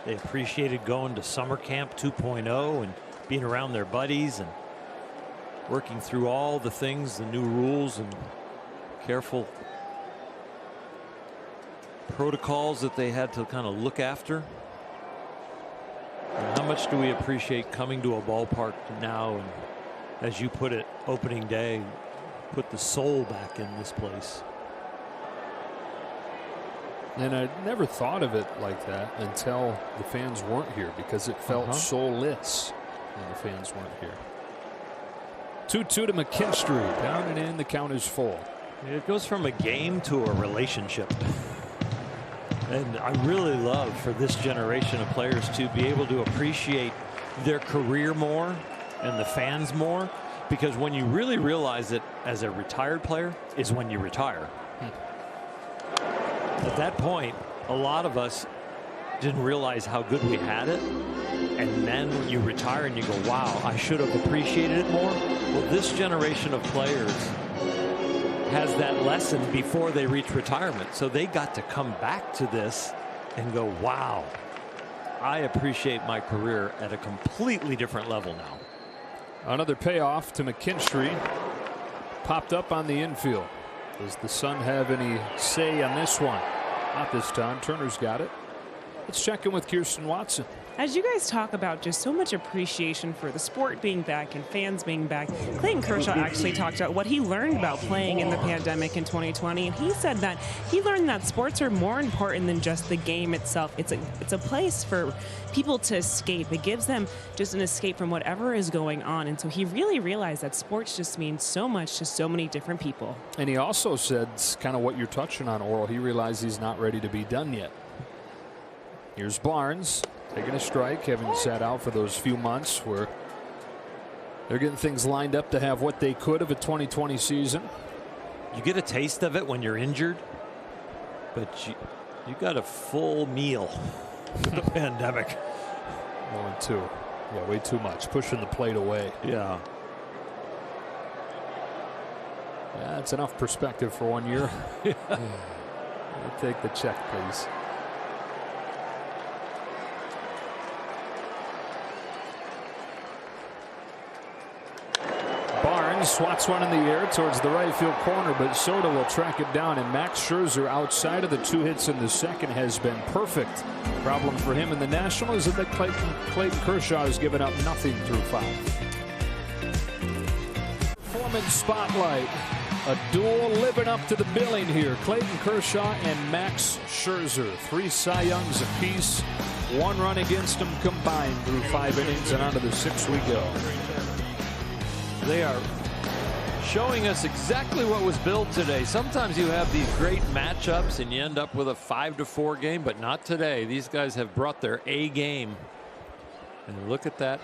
They appreciated going to summer camp 2.0 and being around their buddies and working through all the things, the new rules and careful protocols that they had to kind of look after. And how much do we appreciate coming to a ballpark now and, as you put it, opening day, put the soul back in this place. And I never thought of it like that until the fans weren't here, because it felt soulless when the fans weren't here. 2-2 to McKinstry. Down and in. The count is full. It goes from a game to a relationship. And I really love for this generation of players to be able to appreciate their career more and the fans more, because when you really realize it as a retired player is when you retire. At that point, a lot of us didn't realize how good we had it. And then when you retire and you go, wow, I should have appreciated it more. Well, this generation of players has that lesson before they reach retirement. So they got to come back to this and go, wow, I appreciate my career at a completely different level now. Another payoff to McKinstry. Popped up on the infield. Does the Sun have any say on this one? Not this time. Turner's got it. Let's check in with Kirsten Watson. As you guys talk about just so much appreciation for the sport being back and fans being back, Clayton Kershaw actually talked about what he learned about playing in the pandemic in 2020. And he said that he learned that sports are more important than just the game itself. It's a place for people to escape. It gives them just an escape from whatever is going on. And so he really realized that sports just means so much to so many different people. And he also said kind of what you're touching on, Oral. He realized he's not ready to be done yet. Here's Barnes. Taking a strike, having sat out for those few months where they're getting things lined up to have what they could of a 2020 season. You get a taste of it when you're injured, but you got a full meal with the pandemic. 0-2. Yeah, way too much. Pushing the plate away. Yeah. That's enough perspective for 1 year. I'll take the check, please. Swats one in the air towards the right field corner, but Soto will track it down, and Max Scherzer, outside of the 2 hits in the second, has been perfect. Problem for him in the Nationals is that Clayton Kershaw has given up nothing through 5. Performance spotlight. A duel living up to the billing here. Clayton Kershaw and Max Scherzer. 3 Cy Youngs apiece. 1 run against them combined through 5 innings, and onto the 6th we go. They are showing us exactly what was built today. Sometimes you have these great matchups and you end up with a 5-4 game, but not today. These guys have brought their A game. And look at that.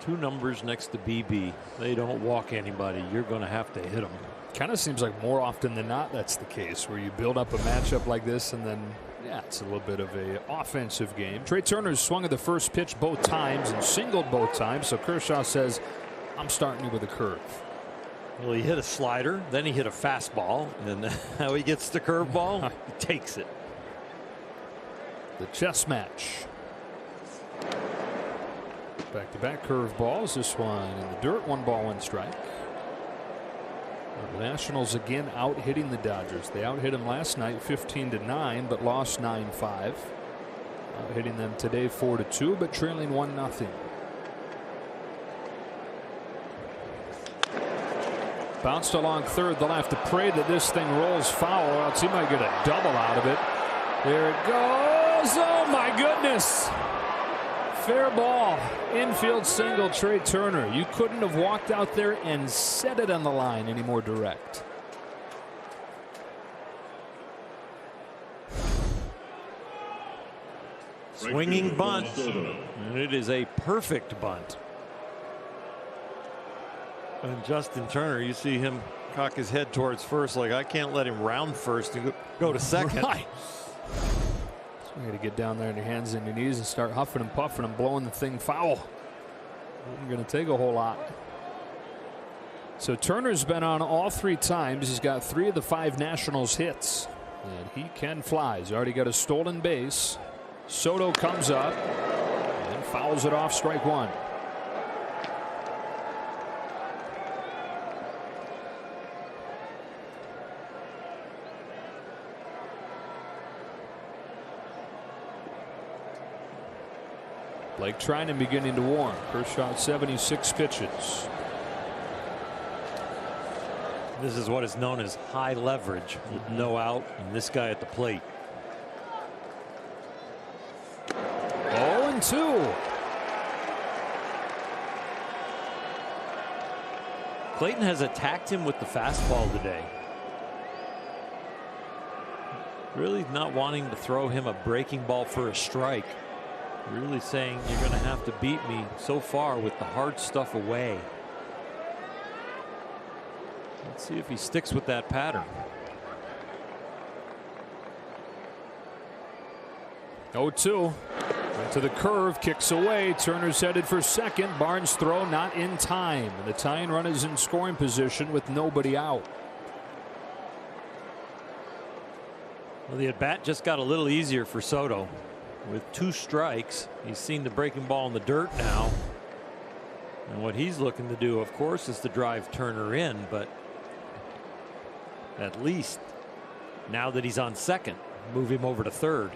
2 numbers next to BB. They don't walk anybody. You're going to have to hit them. Kind of seems like more often than not that's the case, where you build up a matchup like this and then, yeah, it's a little bit of a offensive game. Trey Turner's swung at the first pitch both times and singled both times, so Kershaw says, I'm starting you with a curve. Well, he hit a slider, then he hit a fastball, and how he gets the curveball, he takes it. The chess match. Back-to-back curveballs. This one in the dirt. 1 ball, 1 strike. The Nationals again out hitting the Dodgers. They out hit them last night 15-9, but lost 9-5. Out hitting them today 4-2, but trailing 1-0. Bounced along third. They'll have to pray that this thing rolls foul, or else he might get a double out of it. There it goes. Oh my goodness. Fair ball. Infield single, Trey Turner. You couldn't have walked out there and set it on the line any more direct. Swinging bunt. And it is a perfect bunt. And Justin Turner, you see him cock his head towards first, like, I can't let him round first and go to second. Right. So you got to get down there on your hands and your knees and start huffing and puffing and blowing the thing foul. Isn't going to take a whole lot. So Turner's been on all 3 times. He's got 3 of the 5 Nationals hits. And he can fly. He's already got a stolen base. Soto comes up and fouls it off, strike 1. Blake Trinan beginning to warm. Kershaw 76 pitches. This is what is known as high leverage with no out and this guy at the plate. 0-2. Clayton has attacked him with the fastball today. Really not wanting to throw him a breaking ball for a strike. Really saying you're going to have to beat me so far with the hard stuff away. Let's see if he sticks with that pattern. 0-2. Went to the curve, kicks away. Turner's headed for second. Barnes' throw not in time. And the tying run is in scoring position with nobody out. Well, the at bat just got a little easier for Soto. With 2 strikes, he's seen the breaking ball in the dirt now. And what he's looking to do, of course, is to drive Turner in, but at least now that he's on second, move him over to third.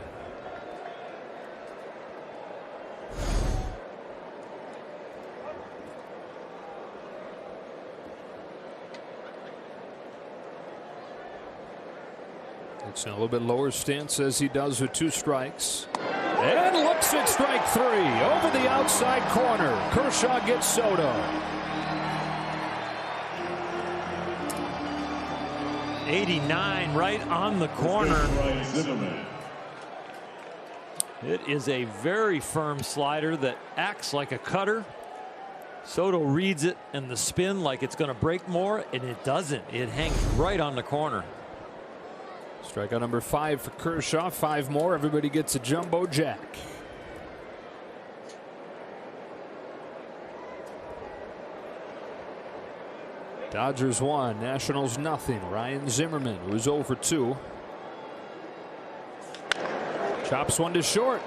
It's a little bit lower stance as he does with 2 strikes. And looks at strike 3 over the outside corner. Kershaw gets Soto. 89 right on the corner. It is a very firm slider that acts like a cutter. Soto reads it and the spin like it's going to break more, and it doesn't. It hangs right on the corner. Strikeout number 5 for Kershaw. 5 more. Everybody gets a jumbo jack. Dodgers 1, Nationals nothing. Ryan Zimmerman, who's 0 for 2. Chops one to short.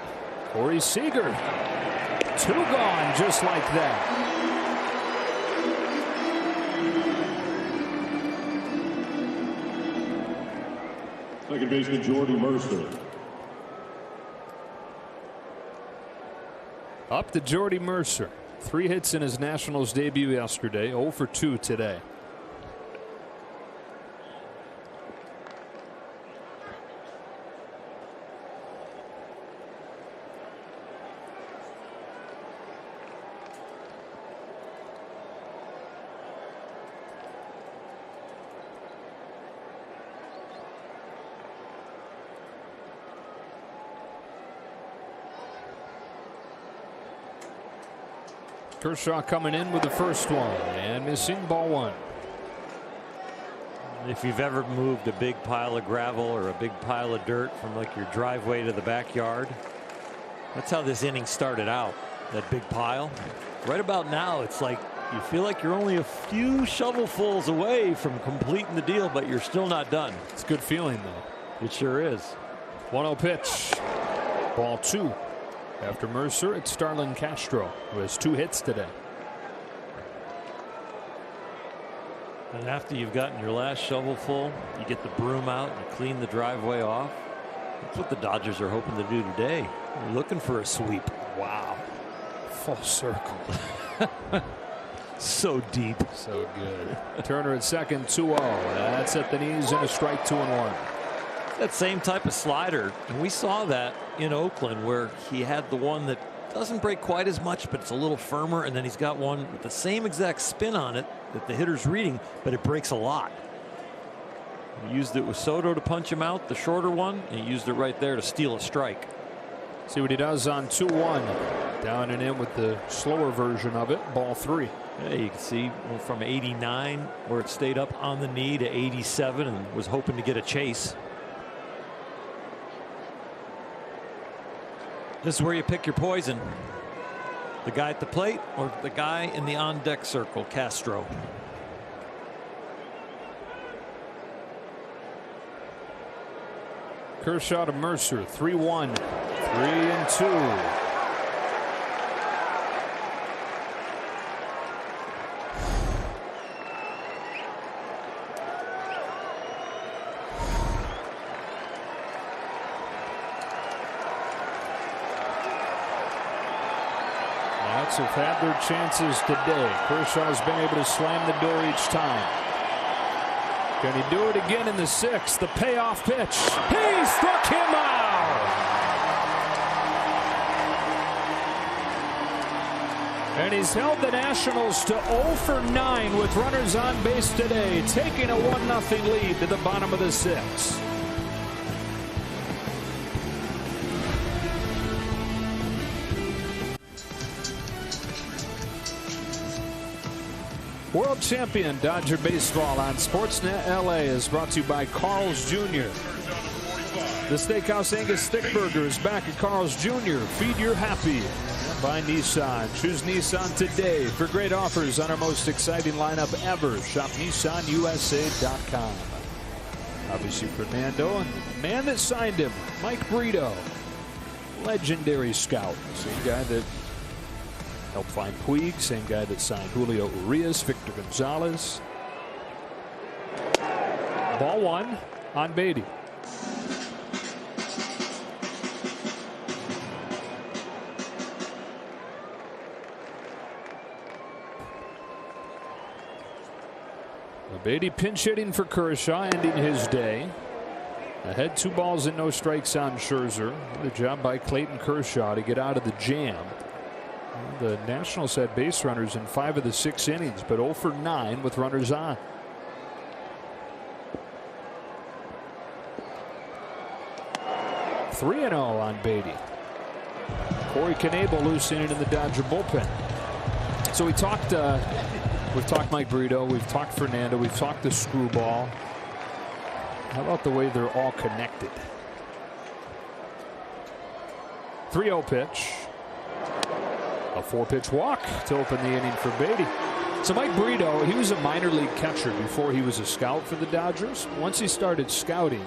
Corey Seager. 2 gone just like that. Second baseman Jordy Mercer. Up to Jordy Mercer. 3 hits in his Nationals debut yesterday. 0 for 2 today. Kershaw coming in with the first one and missing, ball 1. If you've ever moved a big pile of gravel or a big pile of dirt from like your driveway to the backyard, that's how this inning started out. That big pile. Right about now, it's like you feel like you're only a few shovelfuls away from completing the deal, but you're still not done. It's a good feeling, though. It sure is. 1-0 pitch. Ball 2. After Mercer, it's Starlin Castro, who has 2 hits today. And after you've gotten your last shovelful, you get the broom out and clean the driveway off. That's what the Dodgers are hoping to do today. They're looking for a sweep. Wow. Full circle. So deep. So good. Turner at second, 2-0. That's at the knees and a strike, 2-1. That same type of slider, and we saw that in Oakland where he had the one that doesn't break quite as much, but it's a little firmer, and then he's got one with the same exact spin on it that the hitter's reading, but it breaks a lot. He used it with Soto to punch him out, the shorter one, and he used it right there to steal a strike. See what he does on 2-1. Down and in with the slower version of it. Ball 3. Yeah, you can see from 89 where it stayed up on the knee to 87 and was hoping to get a chase. This is where you pick your poison. The guy at the plate or the guy in the on-deck circle, Castro. Kershaw to Mercer. 3-1. 3-2. Nats have had their chances today. Kershaw's been able to slam the door each time. Can he do it again in the 6th? The payoff pitch. He struck him out. And he's held the Nationals to 0 for 9 with runners on base today, taking a 1-0 lead to the bottom of the 6th. World champion Dodger baseball on Sportsnet LA is brought to you by Carl's Jr. The Steakhouse Angus Stick Burger is back at Carl's Jr. Feed your happy. And by Nissan. Choose Nissan today for great offers on our most exciting lineup ever. Shop NissanUSA.com. Obviously Fernando, and the man that signed him, Mike Brito. Legendary scout. Same guy that helped find Puig, same guy that signed Julio Urias, Victor Gonzalez. Ball 1 on Beatty. Beatty pinch hitting for Kershaw, ending his day. Ahead 2 balls and no strikes on Scherzer. Good job by Clayton Kershaw to get out of the jam. The Nationals had base runners in 5 of the 6 innings, but 0 for 9 with runners on. Three 3-0 on Beatty. Corey Knebel loosening in the Dodger bullpen. So we talked. We've talked Mike Brito. We've talked Fernando. We've talked the screwball. How about the way they're all connected? 3-0 pitch. A 4-pitch walk to open the inning for Beatty. So Mike Brito, he was a minor league catcher before he was a scout for the Dodgers. Once he started scouting,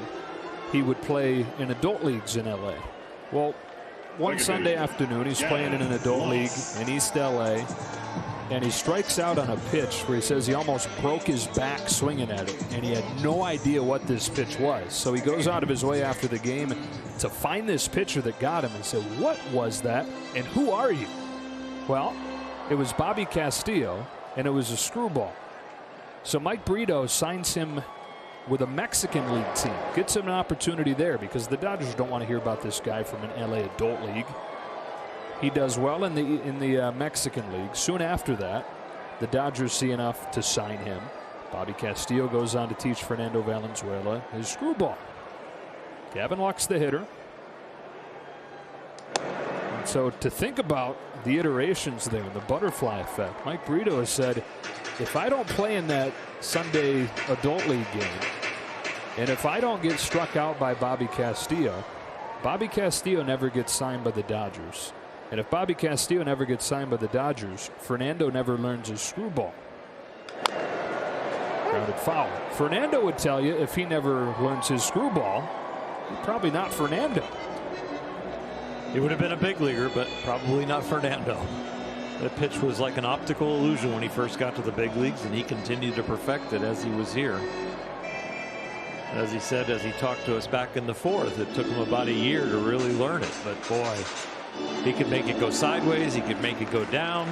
he would play in adult leagues in LA. Well, one Sunday afternoon, he's playing in an adult league in East LA, and he strikes out on a pitch where he says he almost broke his back swinging at it, and he had no idea what this pitch was. So he goes out of his way after the game to find this pitcher that got him and said, "What was that? And who are you?" Well, it was Bobby Castillo, and it was a screwball. So Mike Brito signs him with a Mexican League team. Gets him an opportunity there because the Dodgers don't want to hear about this guy from an LA adult league. He does well in the Mexican League. Soon after that, the Dodgers see enough to sign him. Bobby Castillo goes on to teach Fernando Valenzuela his screwball. Gavin Lux the hitter. And so to think about the iterations there, the butterfly effect, Mike Brito has said, if I don't play in that Sunday adult league game, and if I don't get struck out by Bobby Castillo never gets signed by the Dodgers. And if Bobby Castillo never gets signed by the Dodgers, Fernando never learns his screwball. Grounded foul. Fernando would tell you if he never learns his screwball, probably not Fernando. He would have been a big leaguer, but probably not Fernando. That pitch was like an optical illusion when he first got to the big leagues, and he continued to perfect it as he was here. As he said, as he talked to us back in the fourth, it took him about a year to really learn it. But boy, he could make it go sideways. He could make it go down.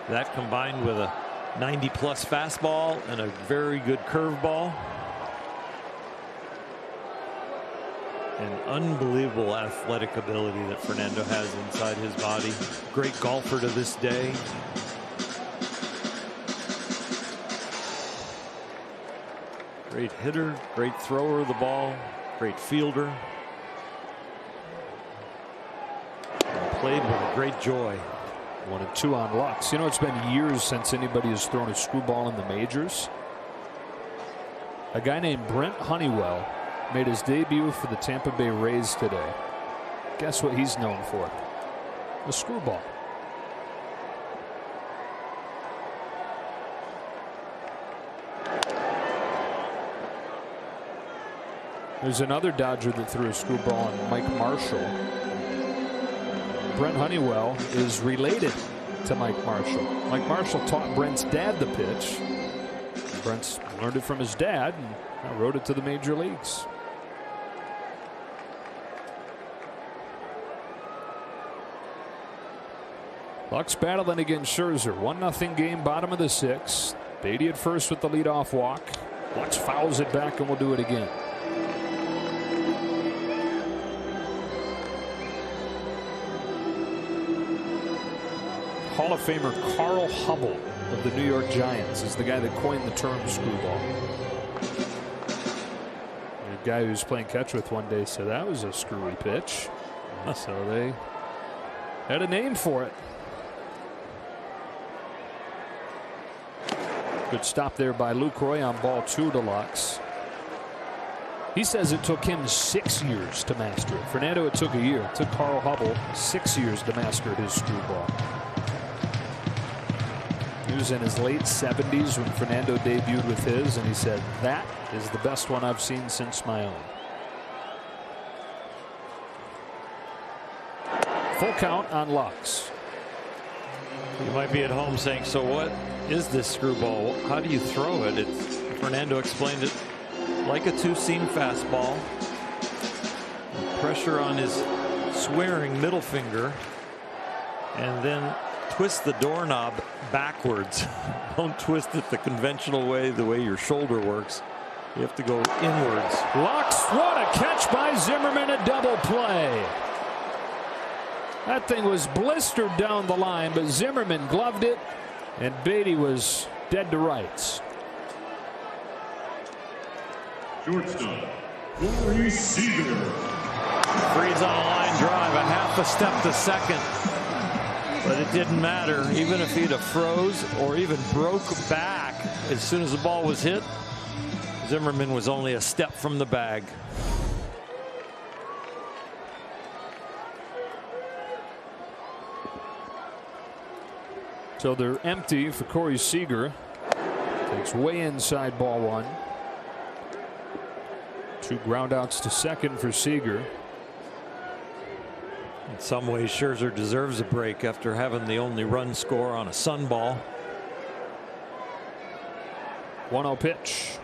That combined with a 90-plus fastball and a very good curveball. An unbelievable athletic ability that Fernando has inside his body. Great golfer to this day. Great hitter, great thrower of the ball, great fielder. And played with a great joy. 1-2 on Lux. You know, it's been years since anybody has thrown a screwball in the majors. A guy named Brent Honeywell made his debut for the Tampa Bay Rays today. Guess what he's known for? A screwball. There's another Dodger that threw a screwball on Mike Marshall. Brent Honeywell is related to Mike Marshall. Mike Marshall taught Brent's dad the pitch. Brent's learned it from his dad and now rode it to the major leagues. Lux battling against Scherzer. 1-0 game, bottom of the 6th. Beatty at first with the leadoff walk. Lux fouls it back and will do it again. Hall of Famer Carl Hubble of the New York Giants is the guy that coined the term screwball. The guy who was playing catch with one day said that was a screwy pitch. So they had a name for it. Good stop there by Lucroy on ball 2 to Lux. He says it took him 6 years to master it. Fernando, it took a year. It took Carl Hubble 6 years to master his screwball. He was in his late 70s when Fernando debuted with his, and he said, that is the best one I've seen since my own. Full count on Lux. You might be at home saying, so what is this screwball? How do you throw it? Fernando explained it like a two-seam fastball. Pressure on his swearing middle finger, and then twist the doorknob backwards. Don't twist it the conventional way, the way your shoulder works. You have to go inwards. Lux, what a catch by Zimmerman, a double play. That thing was blistered down the line, but Zimmerman gloved it, and Beatty was dead to rights. Shortstop, Corey Seager. Freeze on a line drive, a half a step to second. But it didn't matter. Even if he'd have froze or even broke back as soon as the ball was hit, Zimmerman was only a step from the bag. So they're empty for Corey Seager. Takes way inside ball 1. 2 groundouts to second for Seager. In some ways, Scherzer deserves a break after having the only run score on a sun ball. 1-0 pitch.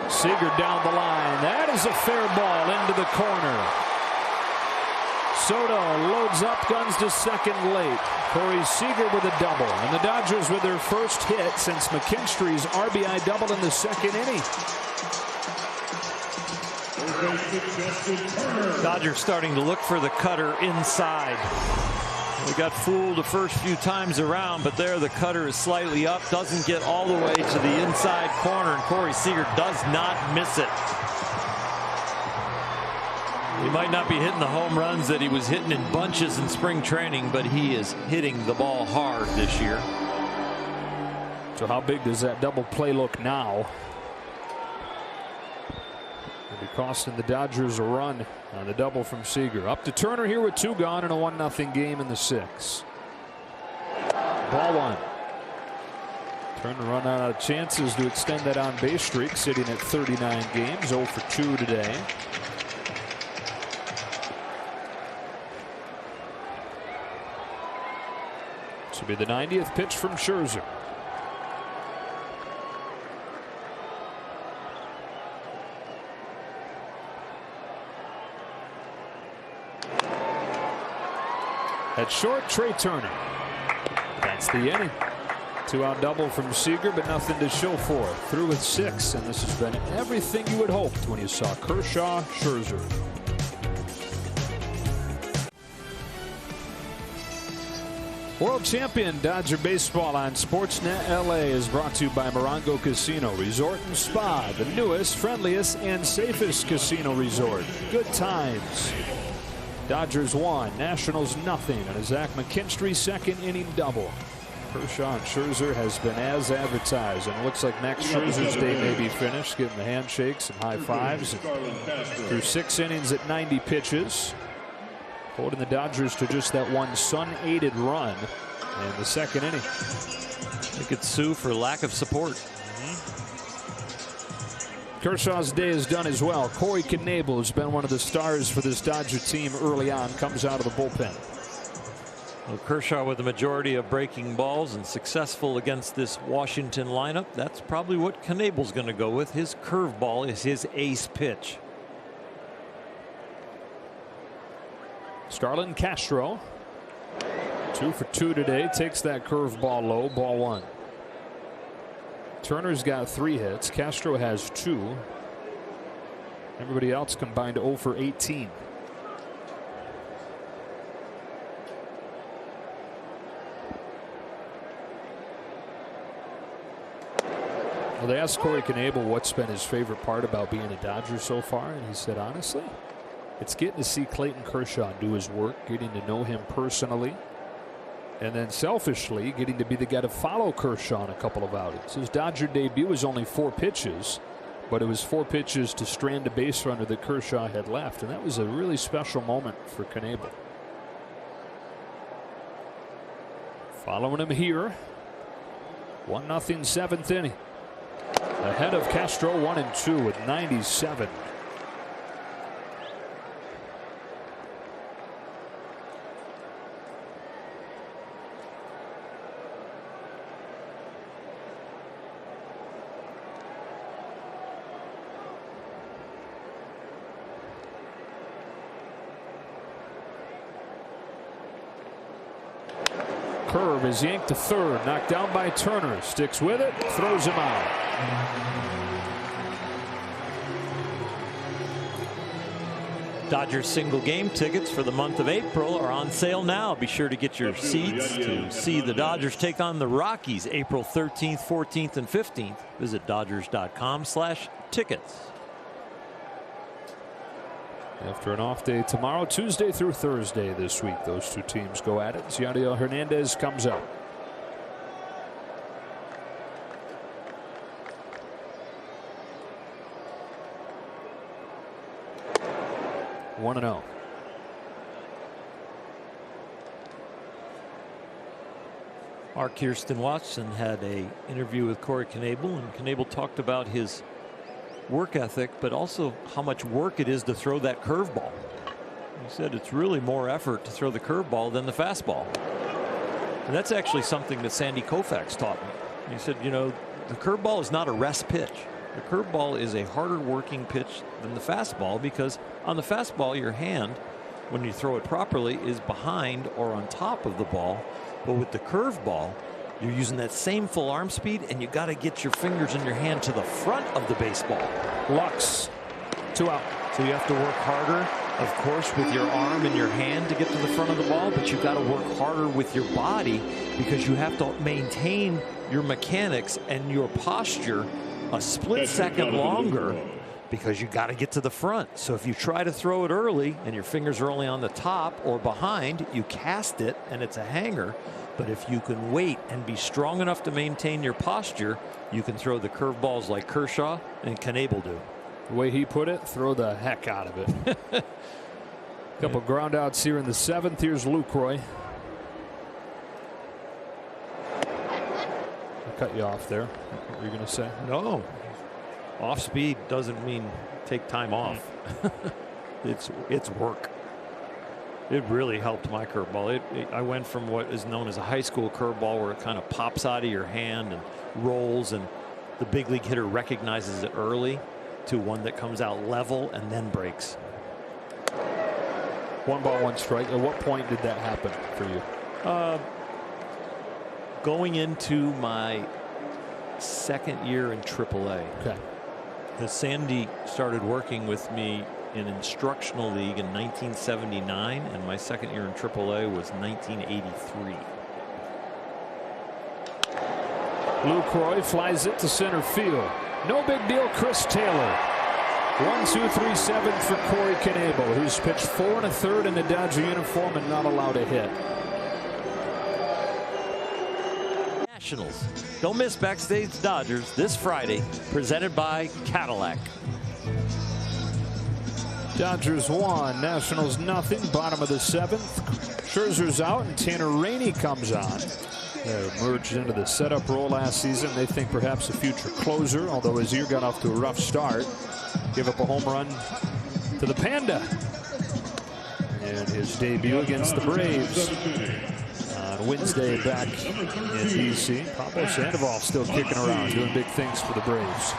Seager down the line. That is a fair ball into the corner. Soto loads up, guns to second late. Corey Seager with a double, and the Dodgers with their first hit since McKinstry's RBI double in the 2nd inning. Dodgers starting to look for the cutter inside. We got fooled the first few times around, but there the cutter is slightly up, doesn't get all the way to the inside corner, and Corey Seager does not miss it. He might not be hitting the home runs that he was hitting in bunches in spring training, but he is hitting the ball hard this year. So how big does that double play look now? It'll be costing the Dodgers a run on the double from Seager. Up to Turner here with 2 gone in a 1-0 game in the 6th. Ball 1. Turner run out of chances to extend that on base streak, sitting at 39 games, 0 for 2 today. This will be the 90th pitch from Scherzer. At short, Trey Turner. That's the inning. 2-out double from Seager, but nothing to show for it. Through with 6, and this has been everything you had hoped when you saw Kershaw, Scherzer. World champion Dodger baseball on Sportsnet LA is brought to you by Morongo Casino Resort and Spa, the newest, friendliest, and safest casino resort. Good times. Dodgers 1, Nationals nothing, and a Zach McKinstry second inning double. Kershaw and Scherzer has been as advertised, and it looks like Max Scherzer's day may be finished, getting the handshakes and high fives. Through 6 innings at 90 pitches. Holding the Dodgers to just that one sun-aided run in the second inning. They could sue for lack of support. Kershaw's day is done as well. Corey Knebel has been one of the stars for this Dodger team early on. Comes out of the bullpen. Well, Kershaw with the majority of breaking balls and successful against this Washington lineup. That's probably what Knebel's going to go with. His curveball is his ace pitch. Starlin Castro 2 for 2 today, takes that curveball low, ball 1. Turner's got 3 hits. Castro has 2. Everybody else combined 0 for 18. Well, they asked Corey Knebel what's been his favorite part about being a Dodger so far, and he said, honestly, it's getting to see Clayton Kershaw do his work, getting to know him personally, and then selfishly getting to be the guy to follow Kershaw in a couple of outings. His Dodger debut was only 4 pitches, but it was 4 pitches to strand a base runner that Kershaw had left, and that was a really special moment for Knebel. Following him here, 1-0 7th inning. Ahead of Castro 1-2 with 97. Curve is yanked to third, knocked down by Turner, sticks with it, throws him out. Dodgers single game tickets for the month of April are on sale now. Be sure to get your seats to see the Dodgers take on the Rockies April 13th, 14th, and 15th. Visit Dodgers.com/tickets. After an off day tomorrow, Tuesday through Thursday this week, those two teams go at it. Yadiel Hernandez comes up. One and 0. Our Kirsten Watson had an interview with Corey Knebel, and Knebel talked about his work ethic, but also how much work it is to throw that curveball. He said it's really more effort to throw the curveball than the fastball. And that's actually something that Sandy Koufax taught me. He said, you know, the curveball is not a rest pitch. The curveball is a harder working pitch than the fastball, because on the fastball, your hand, when you throw it properly, is behind or on top of the ball. But with the curveball, you're using that same full arm speed, and you got to get your fingers in your hand to the front of the baseball. Lux, 2 out. So you have to work harder, of course, with your arm and your hand to get to the front of the ball, but you got to work harder with your body, because you have to maintain your mechanics and your posture a split second longer, because you got to get to the front. So if you try to throw it early and your fingers are only on the top or behind, you cast it and it's a hanger. But if you can wait and be strong enough to maintain your posture, you can throw the curveballs like Kershaw and Knebel do. The way he put it, throw the heck out of it. Couple ground outs here in the 7th. Here's Lucroy. I cut you off there. What were you going to say? No. Off speed doesn't mean take time off. It's work. It really helped my curveball. I went from what is known as a high school curveball, where it kind of pops out of your hand and rolls, and the big league hitter recognizes it early, to one that comes out level and then breaks. 1 ball, 1 strike. At what point did that happen for you? Going into my 2nd year in AAA. Okay. As Sandy started working with me in instructional league in 1979, and my 2nd year in AAA was 1983. Lucroy flies it to center field. No big deal. Chris Taylor. 1-2-3 7th for Corey Knebel, who's pitched 4 1/3 in the Dodger uniform and not allowed a hit. Nationals. Don't miss Backstage Dodgers this Friday, presented by Cadillac. Dodgers 1, Nationals nothing. Bottom of the 7th. Scherzer's out and Tanner Rainey comes on. They merged into the setup role last season. They think perhaps a future closer, although his year got off to a rough start. Give up a home run to the Panda in his debut against the Braves on Wednesday back in D.C. Pablo Sandoval still kicking around, doing big things for the Braves.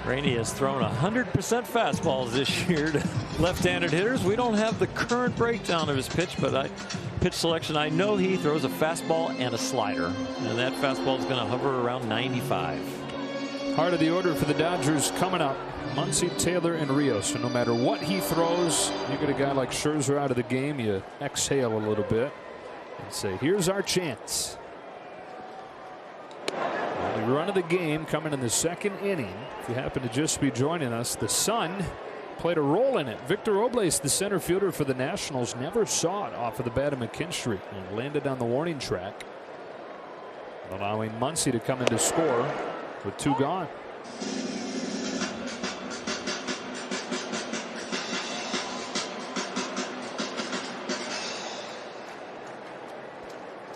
Rainey has thrown 100% fastballs this year to left-handed hitters. We don't have the current breakdown of his pitch selection. I know he throws a fastball and a slider, and that fastball is going to hover around 95. Heart of the order for the Dodgers coming up. Muncy, Taylor, and Rios. So no matter what he throws, you get a guy like Scherzer out of the game, you exhale a little bit and say, here's our chance. The run of the game coming in the 2nd inning. If you happen to just be joining us, the sun played a role in it. Victor Robles, the center fielder for the Nationals, never saw it off of the bat of McKinstry and landed on the warning track, allowing Muncy to come in to score with 2 gone.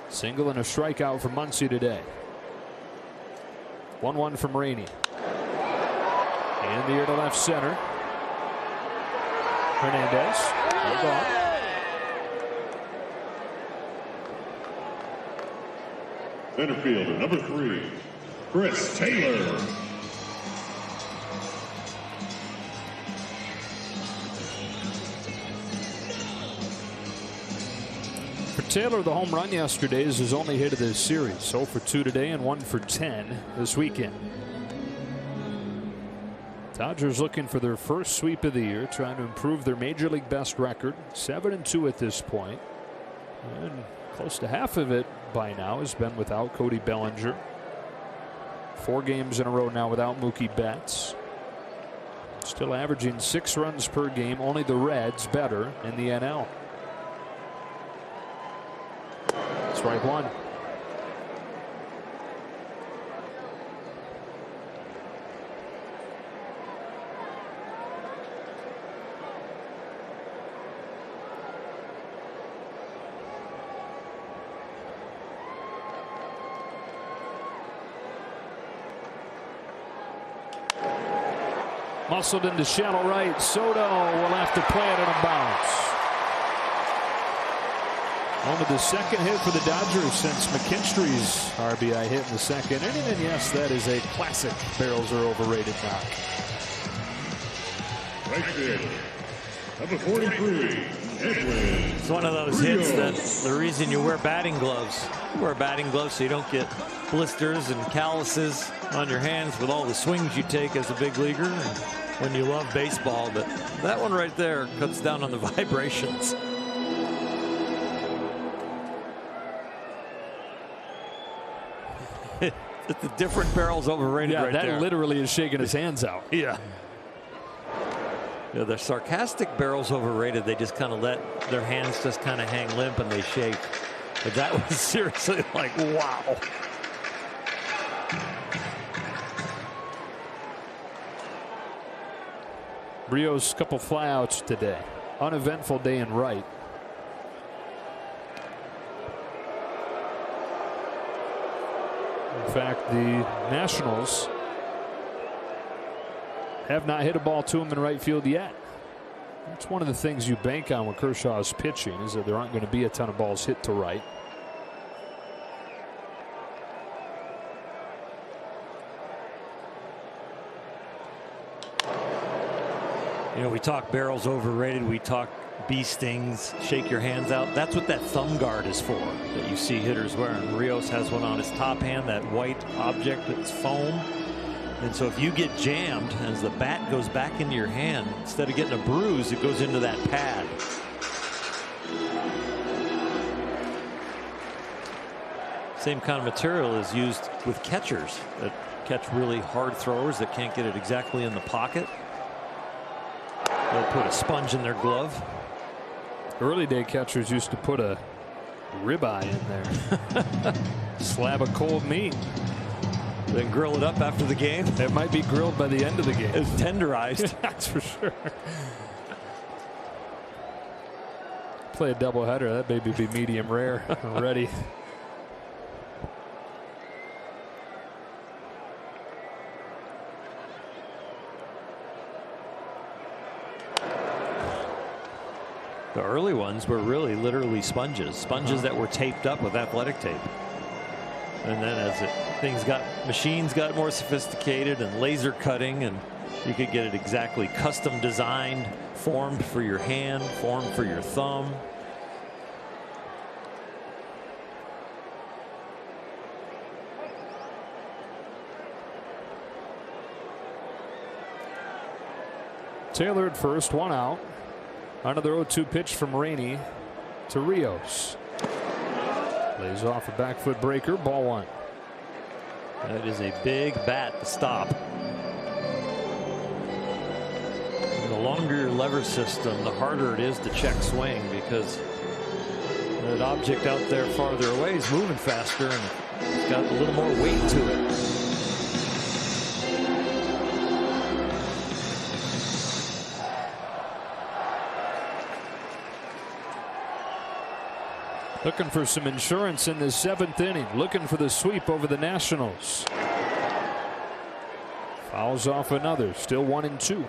Single and a strikeout for Muncy today. 1-1 from Rainey. In the air to left center. Hernandez. Center fielder number 3, Chris Taylor. For Taylor, the home run yesterday is his only hit of this series. 0 for 2 today and 1 for 10 this weekend. Dodgers looking for their first sweep of the year, trying to improve their major league best record. 7-2 at this point. And close to half of it by now has been without Cody Bellinger. 4 games in a row now without Mookie Betts. Still averaging 6 runs per game. Only the Reds better in the NL. Strike 1. Muscled into shallow right. Soto will have to play it on a bounce. Only the 2nd hit for the Dodgers since McKinstry's RBI hit in the 2nd inning. And yes, that is a classic barrels are overrated knock. Right field, number 43, Edwin. It's one of those hits that's the reason you wear batting gloves. You wear batting gloves so you don't get blisters and calluses on your hands with all the swings you take as a big leaguer and when you love baseball. But that one right there cuts down on the vibrations. It's the different barrels overrated right there. That literally is shaking his hands out. Yeah. The sarcastic barrels overrated. They just kind of let their hands just kind of hang limp and they shake. But that was seriously like, wow. Rios couple flyouts today. Uneventful day in right. In fact, the Nationals have not hit a ball to him in right field yet. That's one of the things you bank on when Kershaw is pitching, is that there aren't going to be a ton of balls hit to right. You know, we talk barrels overrated. We talk bee stings, shake your hands out. That's what that thumb guard is for that you see hitters wearing. Rios has one on his top hand, that white object that's foam. And so if you get jammed as the bat goes back into your hand, instead of getting a bruise, it goes into that pad. Same kind of material is used with catchers that catch really hard throwers that can't get it exactly in the pocket. They'll put a sponge in their glove. Early day catchers used to put a ribeye in there. Slab of cold meat. Then grill it up after the game. It might be grilled by the end of the game. It's tenderized. That's for sure. Play a doubleheader. That baby be medium rare. Ready. The early ones were really literally sponges that were taped up with athletic tape. And then as machines got more sophisticated and laser cutting, and you could get it exactly custom designed, formed for your hand, formed for your thumb. Taylor at first, 1 out. Another 0-2 pitch from Rainey to Rios. Lays off a back foot breaker, ball 1. That is a big bat to stop. And the longer your lever system, the harder it is to check swing, because that object out there farther away is moving faster and it's got a little more weight to it. Looking for some insurance in the 7th inning. Looking for the sweep over the Nationals. Fouls off another. Still 1-2.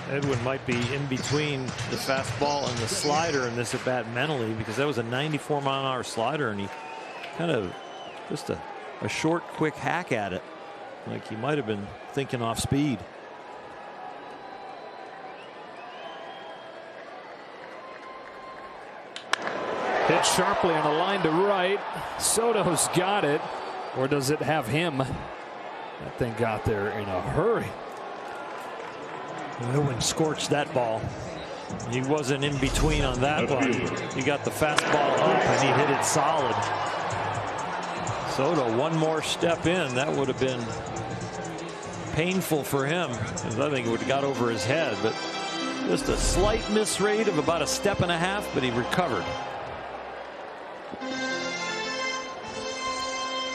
Edwin might be in between the fastball and the slider in this at bat mentally, because that was a 94-mile-an-hour slider, and he kind of just a short, quick hack at it. Like he might have been thinking off speed. Hit sharply on a line to right. Soto's got it. Or does it have him? That thing got there in a hurry. Edwin scorched that ball. He wasn't in between on that one. He got the fastball up and he hit it solid. Soto one more step in, that would have been painful for him, because I think it would have got over his head, but just a slight miss rate of about a step and a half, but he recovered.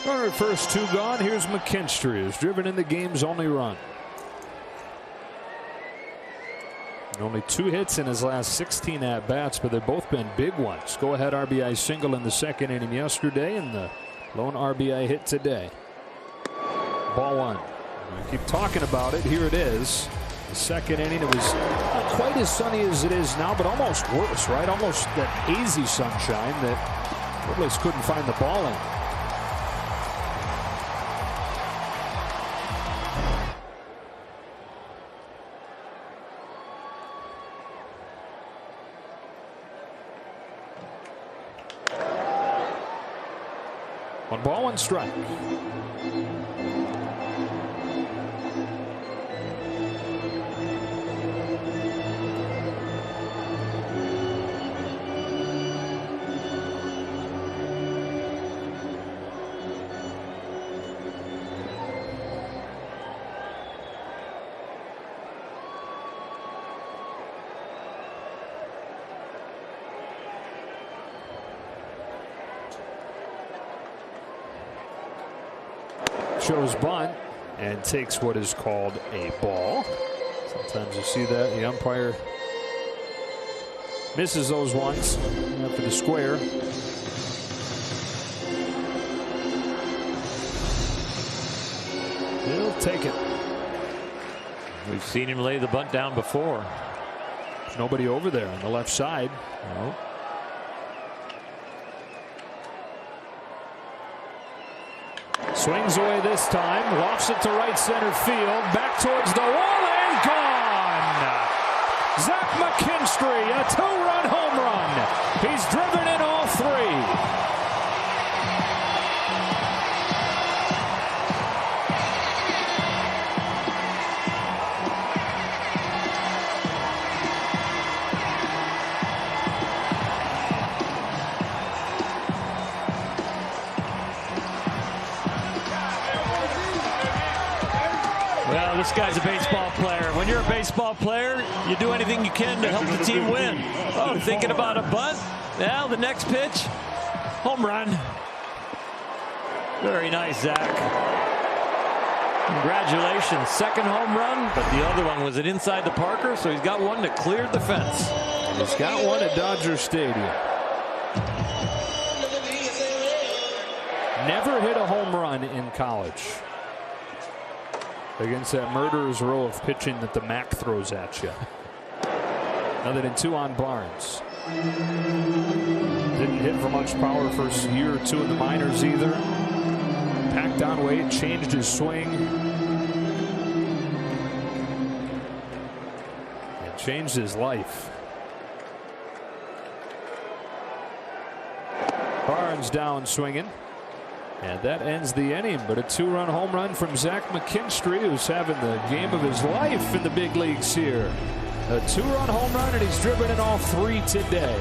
All right, first 2 gone. Here's McKinstry, who's driven in the game's only run. And only 2 hits in his last 16 at-bats, but they've both been big ones. Go-ahead RBI single in the 2nd inning yesterday, and the lone RBI hit today. Ball 1. We keep talking about it. Here it is. The 2nd inning. It was not quite as sunny as it is now, but almost worse, right? Almost that hazy sunshine that Robles couldn't find the ball in. One ball, 1 strike. Shows bunt and takes what is called a ball. Sometimes you see that the umpire misses those ones after the square. He'll take it. We've seen him lay the bunt down before. There's nobody over there on the left side. No. Swings away this time, lofts it to right center field, back towards the wall, and gone! Zach McKinstry, a 2-run home run. He's driven in all 3. when you're a baseball player, you do anything you can to help the team win. Oh, thinking about a bunt? Now the next pitch, home run. Very nice, Zach. Congratulations, second home run, but the other one was it inside the Parker, so he's got one that cleared the fence. He's got one at Dodger Stadium. Never hit a home run in college against that murderer's row of pitching that the MAC throws at you. Other than 2 on Barnes. Didn't hit for much power first year or 2 in the minors either. Packed on weight, changed his swing. And changed his life. Barnes down swinging. And that ends the inning, but a 2-run home run from Zach McKinstry, who's having the game of his life in the big leagues here. A 2-run home run, and he's driven in all 3 today.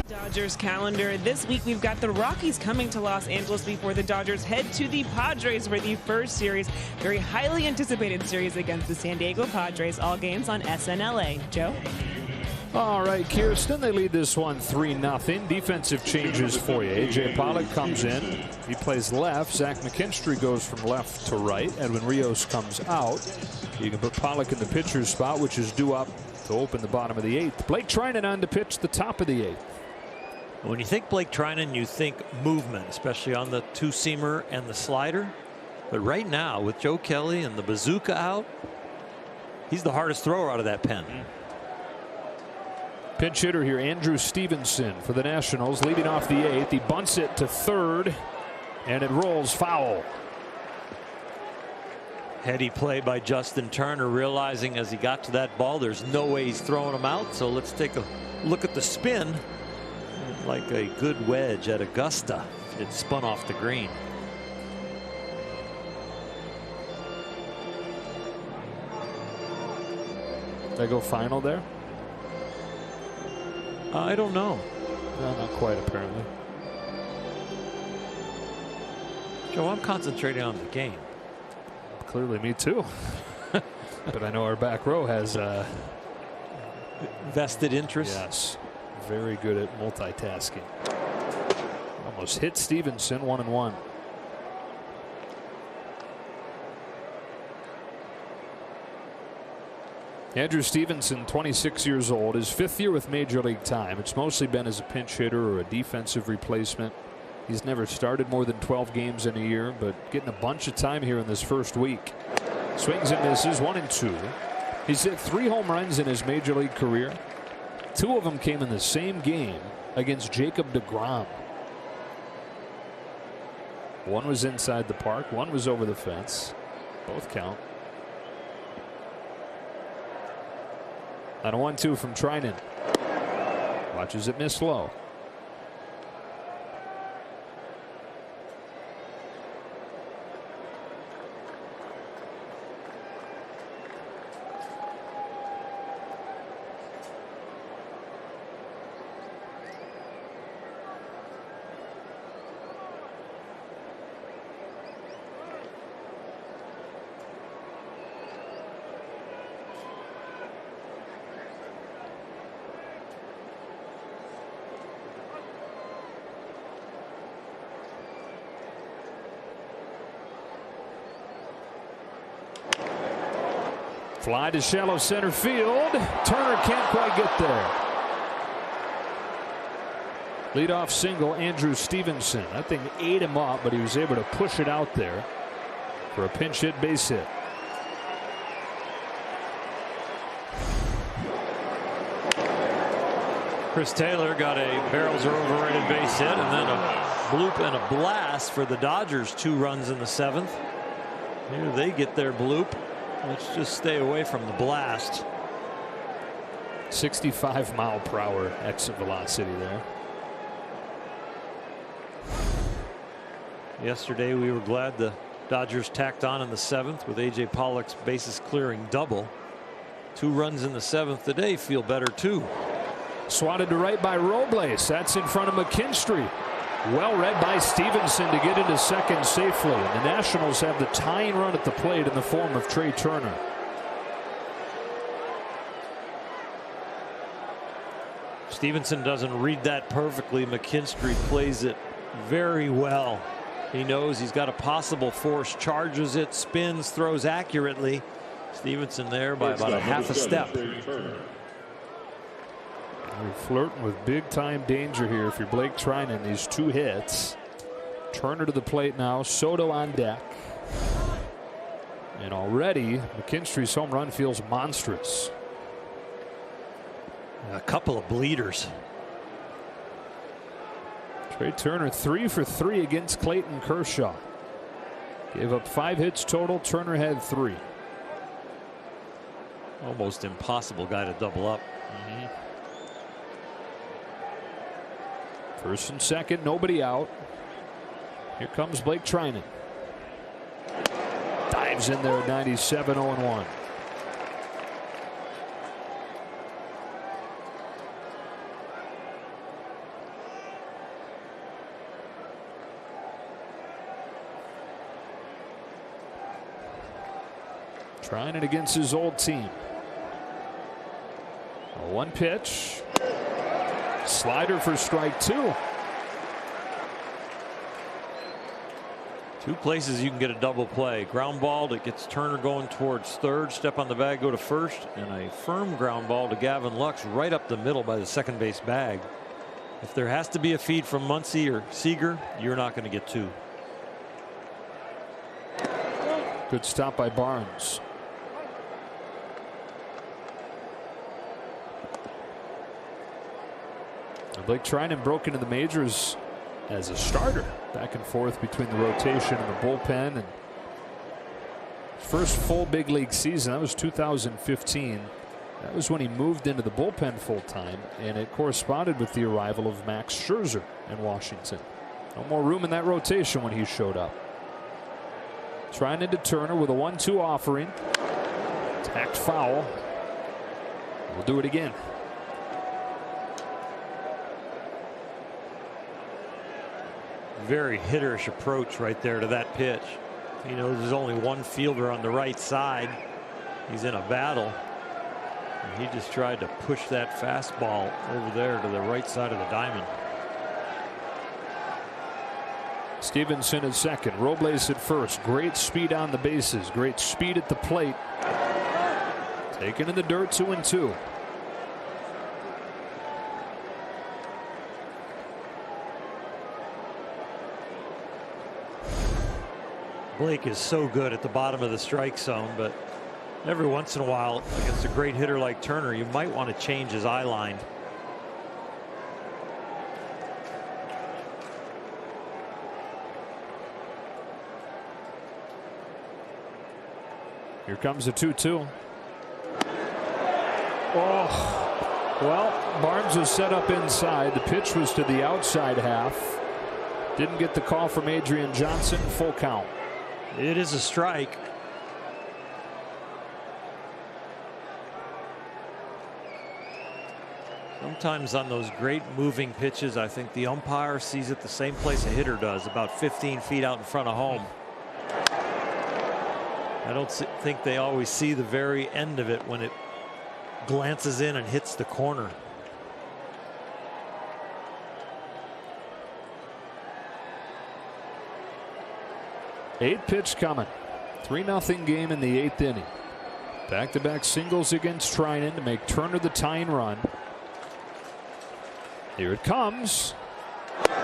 Dodgers calendar. This week we've got the Rockies coming to Los Angeles before the Dodgers head to the Padres for the first series. Very highly anticipated series against the San Diego Padres. All games on SNLA. Joe? All right, Kirsten, they lead this one 3-0. Defensive changes for you. A.J. Pollock comes in. He plays left. Zach McKinstry goes from left to right. Edwin Rios comes out. You can put Pollock in the pitcher's spot, which is due up to open the bottom of the 8th. Blake Trinan on to pitch the top of the 8th. When you think Blake Trinan, you think movement, especially on the 2-seamer and the slider. But right now, with Joe Kelly and the bazooka out, he's the hardest thrower out of that pen. Pinch hitter here, Andrew Stevenson for the Nationals, leading off the 8th. He bunts it to third, and it rolls foul. Heady play by Justin Turner, realizing as he got to that ball, there's no way he's throwing him out. So let's take a look at the spin. Like a good wedge at Augusta. It spun off the green. Did I go final there? I don't know. No, not quite, apparently. Joe, I'm concentrating on the game. Clearly, me too. But I know our back row has vested interest. Yes. Very good at multitasking. Almost hit Stevenson, 1-1. Andrew Stevenson, 26 years old, his 5th year with Major League time. It's mostly been as a pinch hitter or a defensive replacement. He's never started more than 12 games in a year, but getting a bunch of time here in this first week. Swings and misses, 1-2. He's hit 3 home runs in his Major League career. 2 of them came in the same game against Jacob deGrom. One was inside the park, one was over the fence. Both count. And a 1-2 from Trinan. Watches it miss low. Fly to shallow center field. Turner can't quite get there. Leadoff single, Andrew Stevenson. That thing ate him up, but he was able to push it out there for a pinch hit base hit. Chris Taylor got a barrels are overrated base hit, and then a bloop and a blast for the Dodgers. 2 runs in the 7th. Here they get their bloop. Let's just stay away from the blast. 65-mile-per-hour exit velocity there. Yesterday we were glad the Dodgers tacked on in the 7th with A.J. Pollock's bases clearing double. 2 runs in the 7th today feel better too. Swatted to right by Robles. That's in front of McKinstry. Well read by Stevenson to get into second safely. And the Nationals have the tying run at the plate in the form of Trey Turner. Stevenson doesn't read that perfectly. McKinstry plays it very well. He knows he's got a possible force, charges it, spins, throws accurately. Stevenson there by about a half a step. You're flirting with big time danger here if you're Blake Trinan. These 2 hits. Turner to the plate now. Soto on deck. And already McKinstry's home run feels monstrous. A couple of bleeders. Trey Turner 3 for 3 against Clayton Kershaw. Gave up 5 hits total. Turner had 3. Almost impossible guy to double up. First and second, nobody out. Here comes Blake Trinan. Dives in there at 97, 0-1. Trying it against his old team. 1 pitch. Slider for strike 2. 2 places you can get a double play. Ground ball that gets Turner going towards third. Step on the bag, go to first. And a firm ground ball to Gavin Lux right up the middle by the second base bag. If there has to be a feed from Muncy or Seager, you're not going to get 2. Good stop by Barnes. Blake Trinan broke into the majors as a starter, back and forth between the rotation and the bullpen. And first full big league season, that was 2015. That was when he moved into the bullpen full time, and it corresponded with the arrival of Max Scherzer in Washington. No more room in that rotation when he showed up. Trying into Turner with a 1-2 offering. Tacked foul. We'll do it again. Very hitterish approach right there to that pitch. He knows there's only one fielder on the right side. He's in a battle. And he just tried to push that fastball over there to the right side of the diamond. Stevenson at second. Robles at first. Great speed on the bases. Great speed at the plate. Taken in the dirt, 2-2. Blake is so good at the bottom of the strike zone, but every once in a while against a great hitter like Turner, you might want to change his eye line. Here comes the 2-2. Oh, well, Barnes was set up inside. The pitch was to the outside half. Didn't get the call from Adrian Johnson. Full count. It is a strike. Sometimes on those great moving pitches, I think the umpire sees it the same place a hitter does, about 15 feet out in front of home. I don't think they always see the very end of it when it glances in and hits the corner. Eighth pitch coming. 3-0 game in the 8th inning. Back-to-back singles against Trinan to make Turner the tying run. Here it comes.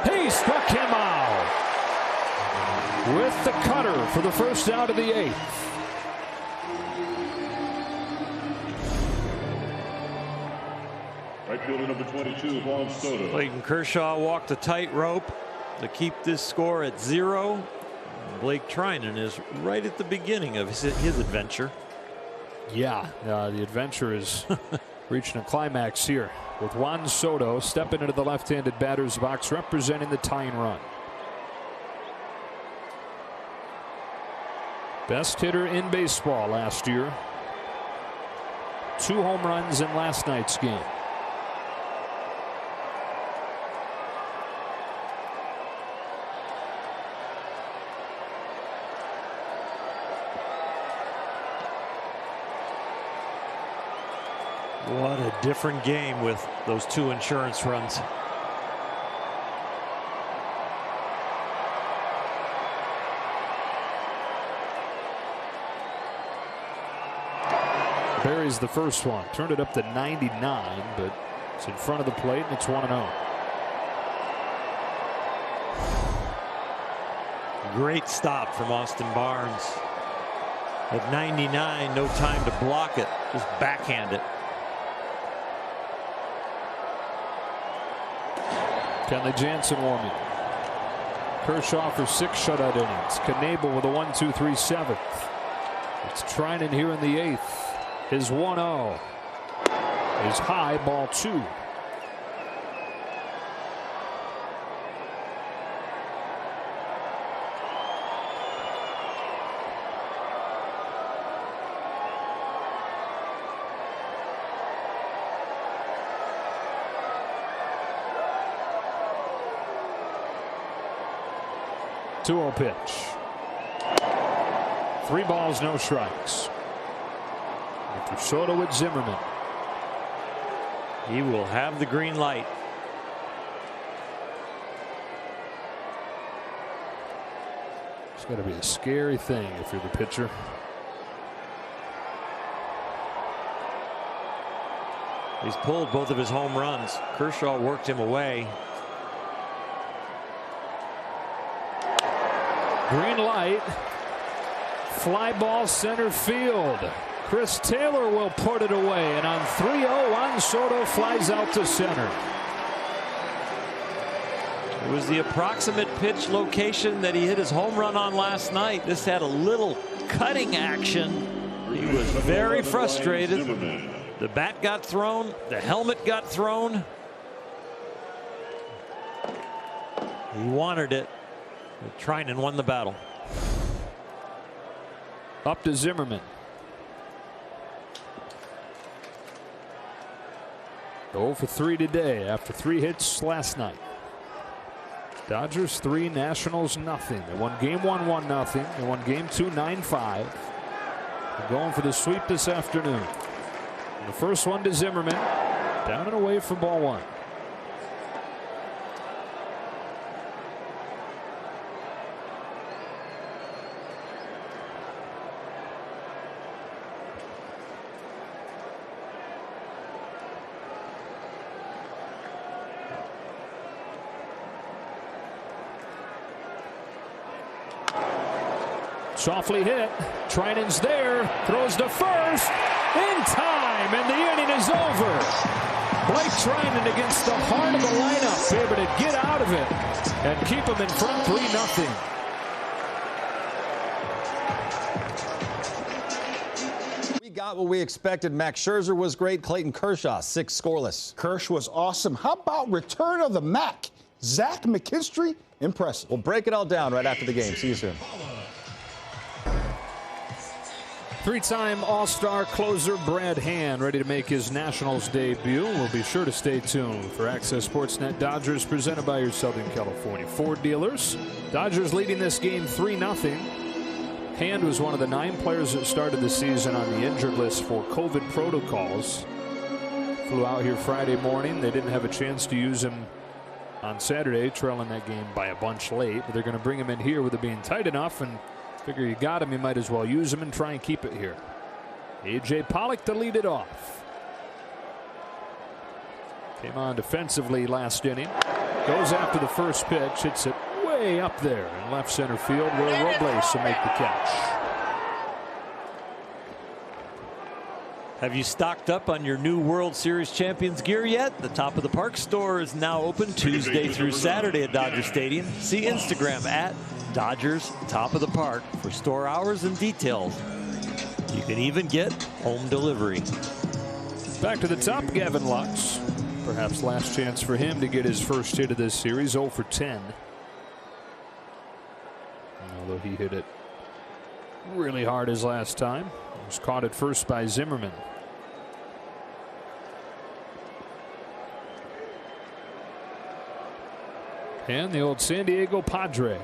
He struck him out with the cutter for the first out of the 8th. Right fielder number 22, Juan Soto. Clayton Kershaw walked a tightrope to keep this score at 0. Blake Trinan is right at the beginning of his adventure. Yeah, the adventure is reaching a climax here with Juan Soto stepping into the left-handed batter's box, representing the tying run. Best hitter in baseball last year. 2 home runs in last night's game. What a different game with those 2 insurance runs. Buries the first one. Turned it up to 99, but it's in front of the plate, and it's 1-0. Great stop from Austin Barnes. At 99, no time to block it. Just backhand it. Kenley Jansen warming. Kershaw for 6 shutout innings. Knebel with a 1-2-3 seventh. It's Treinen here in the 8th. His 1-0 is high, ball 2. Two-0 pitch. 3 balls, no strikes. After Soto with Zimmerman. He will have the green light. It's got to be a scary thing if you're the pitcher. He's pulled both of his home runs. Kershaw worked him away. Green light. Fly ball center field. Chris Taylor will put it away, and on 3-0, Soto flies out to center. It was the approximate pitch location that he hit his home run on last night. This had a little cutting action. He was very frustrated. The bat got thrown. The helmet got thrown. He wanted it. Treinen won the battle. Up to Zimmerman. 0 for 3 today after 3 hits last night. Dodgers 3, Nationals nothing. They won game 1 1-0. They won game 2 9-5. They're going for the sweep this afternoon. And the first one to Zimmerman. Down and away for ball 1. Softly hit. Treinen's there. Throws to first. In time. And the inning is over. Blake Treinen against the heart of the lineup. Able to get out of it and keep them in front 3-0. We got what we expected. Max Scherzer was great. Clayton Kershaw, 6 scoreless. Kersh was awesome. How about return of the Mac? Zach McKinstry, impressive. We'll break it all down right after the game. See you soon. 3-time All-Star closer Brad Hand ready to make his Nationals debut. We'll be sure to stay tuned for Access Sportsnet Dodgers presented by your Southern California Ford dealers. Dodgers leading this game 3-0. Hand was one of the 9 players that started the season on the injured list for COVID protocols. Flew out here Friday morning. They didn't have a chance to use him on Saturday, trailing that game by a bunch late. But they're going to bring him in here with it being tight enough, and figure you got him, you might as well use him and try and keep it here. A.J. Pollock to lead it off. Came on defensively last inning. Goes after the first pitch. Hits it way up there in left center field where Robles will make the catch. Have you stocked up on your new World Series champions gear yet? The Top of the Park store is now open Tuesday through Saturday at Dodger Stadium. See Instagram at Dodgers Top of the Park for store hours and details. You can even get home delivery. Back to the top, Gavin Lux. Perhaps last chance for him to get his first hit of this series, 0 for 10. Although he hit it really hard his last time. He was caught at first by Zimmerman. And the old San Diego Padre.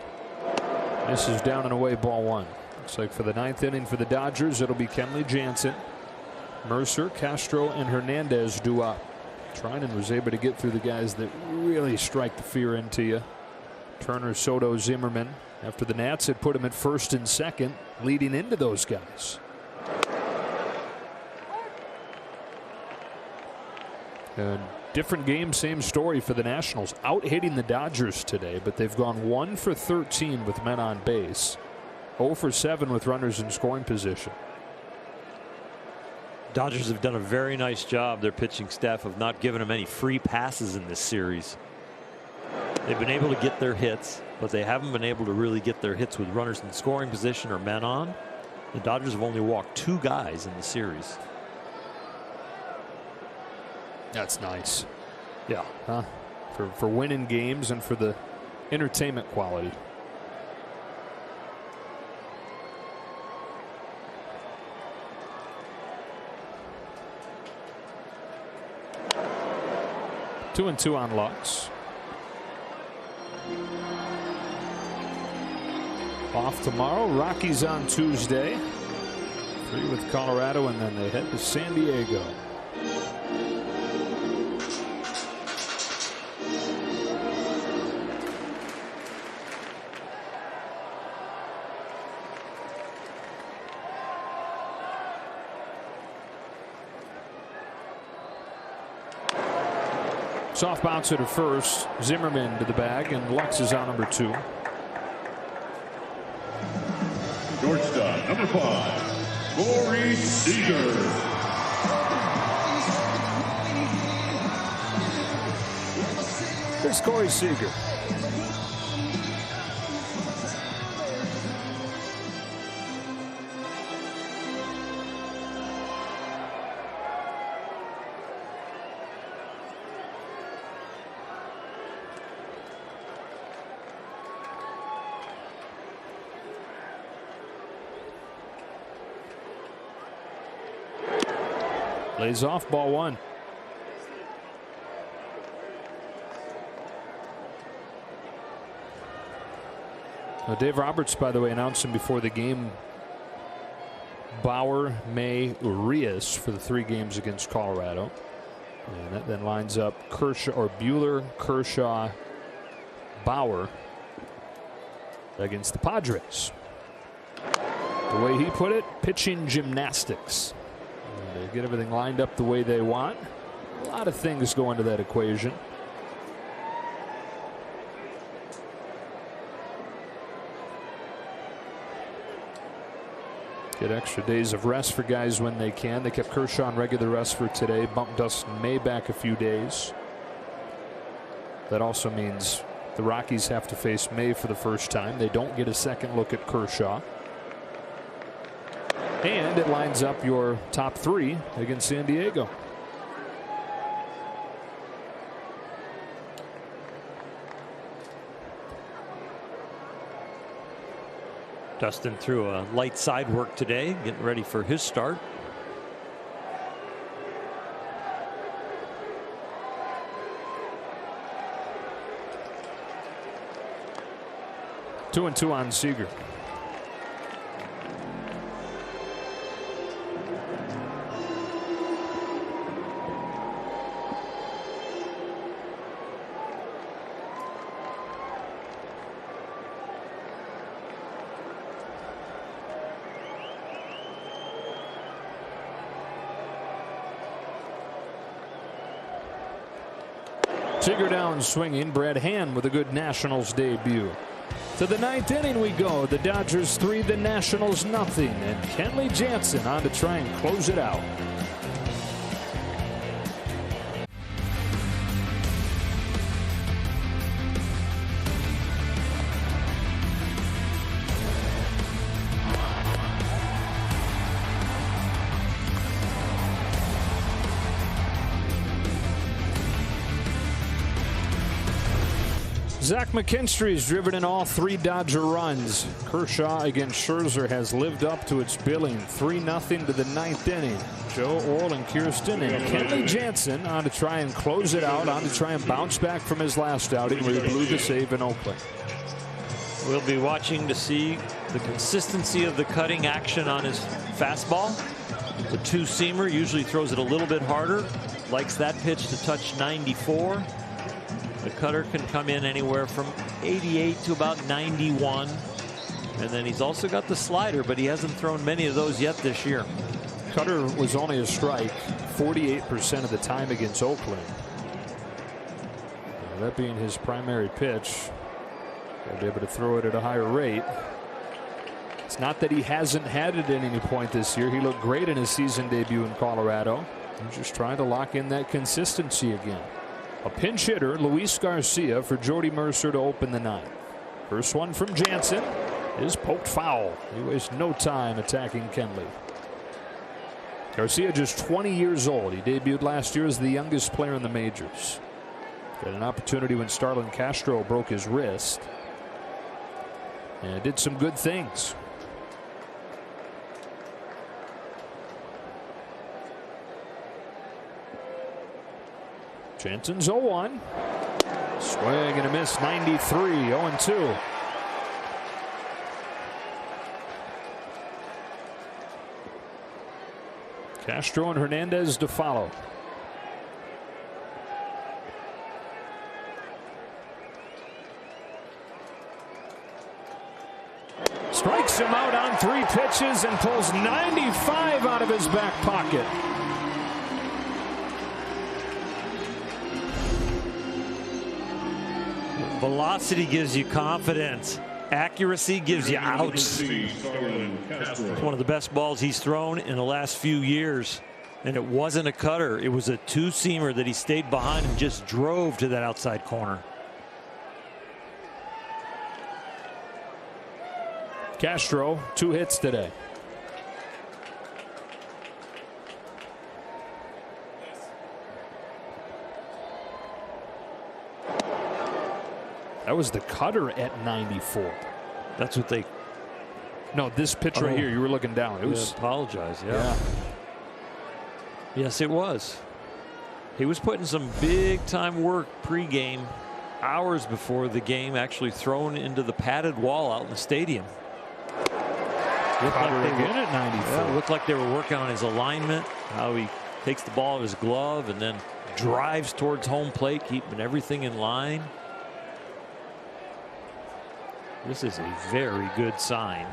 This is down and away, ball 1. Looks like for the 9th inning for the Dodgers, it'll be Kenley Jansen. Mercer, Castro, and Hernandez due up. Trinan was able to get through the guys that really strike the fear into you. Turner, Soto, Zimmerman. After the Nats had put him at first and second, leading into those guys. And different game, same story for the Nationals. Out hitting the Dodgers today, but they've gone 1 for 13 with men on base. 0 for 7 with runners in scoring position. Dodgers have done a very nice job, their pitching staff, of not giving them any free passes in this series. They've been able to get their hits, but they haven't been able to really get their hits with runners in scoring position or men on. The Dodgers have only walked 2 guys in the series. That's nice. Yeah. Huh? For winning games and for the entertainment quality. Two and 2 on Lux. Off tomorrow. Rockies on Tuesday. 3 with Colorado, and then they head to San Diego. Soft bouncer to first. Zimmerman to the bag, and Lux is on number 2. Shortstop, number 5, Corey Seager. Here's Corey Seager. Lays off, ball 1. Now Dave Roberts, by the way, announced him before the game. Bauer, May, Urias for the 3 games against Colorado. And that then lines up Kershaw, or Buehler, Kershaw, Bauer against the Padres. The way he put it, pitching gymnastics. They get everything lined up the way they want. A lot of things go into that equation. Get extra days of rest for guys when they can. They kept Kershaw on regular rest for today. Bumped Dustin May back a few days. That also means the Rockies have to face May for the first time. They don't get a second look at Kershaw. And it lines up your top 3 against San Diego. Dustin threw a light side work today, getting ready for his start. Two and 2 on Seager. Seager down swinging. Brad Hand with a good Nationals debut. To the 9th inning we go. The Dodgers 3, the Nationals nothing, and Kenley Jansen on to try and close it out. Zach McKinstry's driven in all 3 Dodger runs. Kershaw against Scherzer has lived up to its billing. 3-0 to the 9th inning. Joe, Orl, and Kirsten, and Kenley Jansen on to try and close it out, on to try and bounce back from his last outing where he blew the save in Oakland. We'll be watching to see the consistency of the cutting action on his fastball. The two-seamer usually throws it a little bit harder. Likes that pitch to touch 94. The cutter can come in anywhere from 88 to about 91. And then he's also got the slider, but he hasn't thrown many of those yet this year. Cutter was only a strike 48% of the time against Oakland. That being his primary pitch, he'll be able to throw it at a higher rate. It's not that he hasn't had it at any point this year. He looked great in his season debut in Colorado. He's just trying to lock in that consistency again. A pinch hitter, Luis Garcia, for Jordy Mercer to open the ninth. First one from Jansen is poked foul. He wastes no time attacking Kenley. Garcia just 20 years old. He debuted last year as the youngest player in the majors. Got an opportunity when Starlin Castro broke his wrist and did some good things. Jansen's 0-1. Swing and a miss, 93, 0-2. Castro and Hernandez to follow. Strikes him out on 3 pitches and pulls 95 out of his back pocket. Velocity gives you confidence. Accuracy gives you outs. It's one of the best balls he's thrown in the last few years. And it wasn't a cutter. It was a two-seamer that he stayed behind and just drove to that outside corner. Castro, 2 hits today. That was the cutter at 94. That's what they. No, this pitch right here, you were looking down. It was. Apologize. Yeah. Yes, it was. He was putting some big time work pregame, hours before the game, actually thrown into the padded wall out in the stadium. Looked like they were at 94. Yeah, looked like they were working on his alignment, how he takes the ball in his glove and then drives towards home plate, keeping everything in line. This is a very good sign.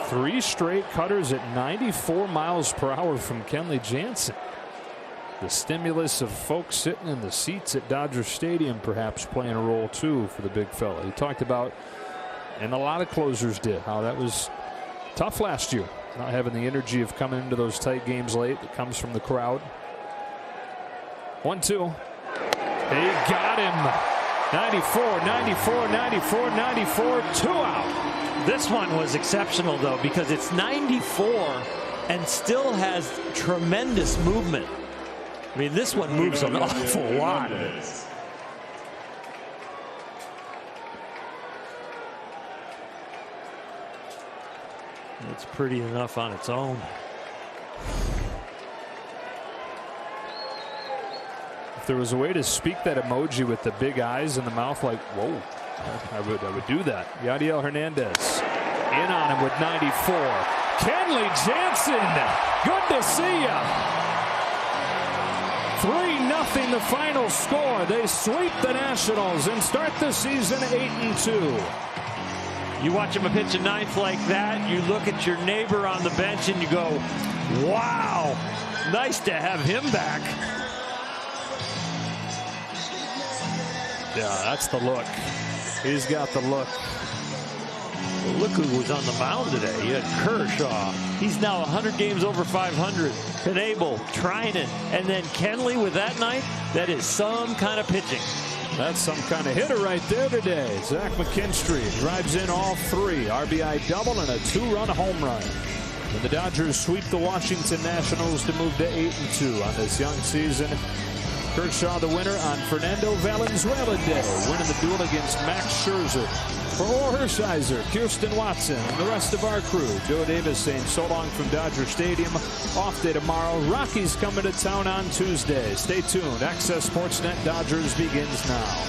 Three straight cutters at 94 miles per hour from Kenley Jansen. The stimulus of folks sitting in the seats at Dodger Stadium perhaps playing a role too for the big fella. He talked about, and a lot of closers did, how that was tough last year, not having the energy of coming into those tight games late that comes from the crowd. 1-2. They got him. 94, 94, 94, 94, 2 out. This one was exceptional though, because it's 94 and still has tremendous movement. I mean, this one moves an awful lot. It's pretty enough on its own. If there was a way to speak that emoji with the big eyes and the mouth like, whoa, I would do that. Yadiel Hernandez in on him with 94. Kenley Jansen, good to see ya. 3-0 the final score. They sweep the Nationals and start the season 8-2. You watch him pitch a ninth like that, you look at your neighbor on the bench and you go, wow, nice to have him back. Yeah, that's the look. He's got the look. Well, look who was on the mound today. You had Kershaw. He's now 100 games over 500. Knebel, Treinen, and then Kenley with that night. That is some kind of pitching. That's some kind of hitter right there today. Zach McKinstry drives in all 3. RBI double and a 2-run home run. And the Dodgers sweep the Washington Nationals to move to 8-2 on this young season. Kershaw the winner on Fernando Valenzuela Day, winning the duel against Max Scherzer. For Orr Hershiser, Kirsten Watson, and the rest of our crew, Joe Davis saying so long from Dodger Stadium. Off day tomorrow. Rockies coming to town on Tuesday. Stay tuned. Access Sportsnet Dodgers begins now.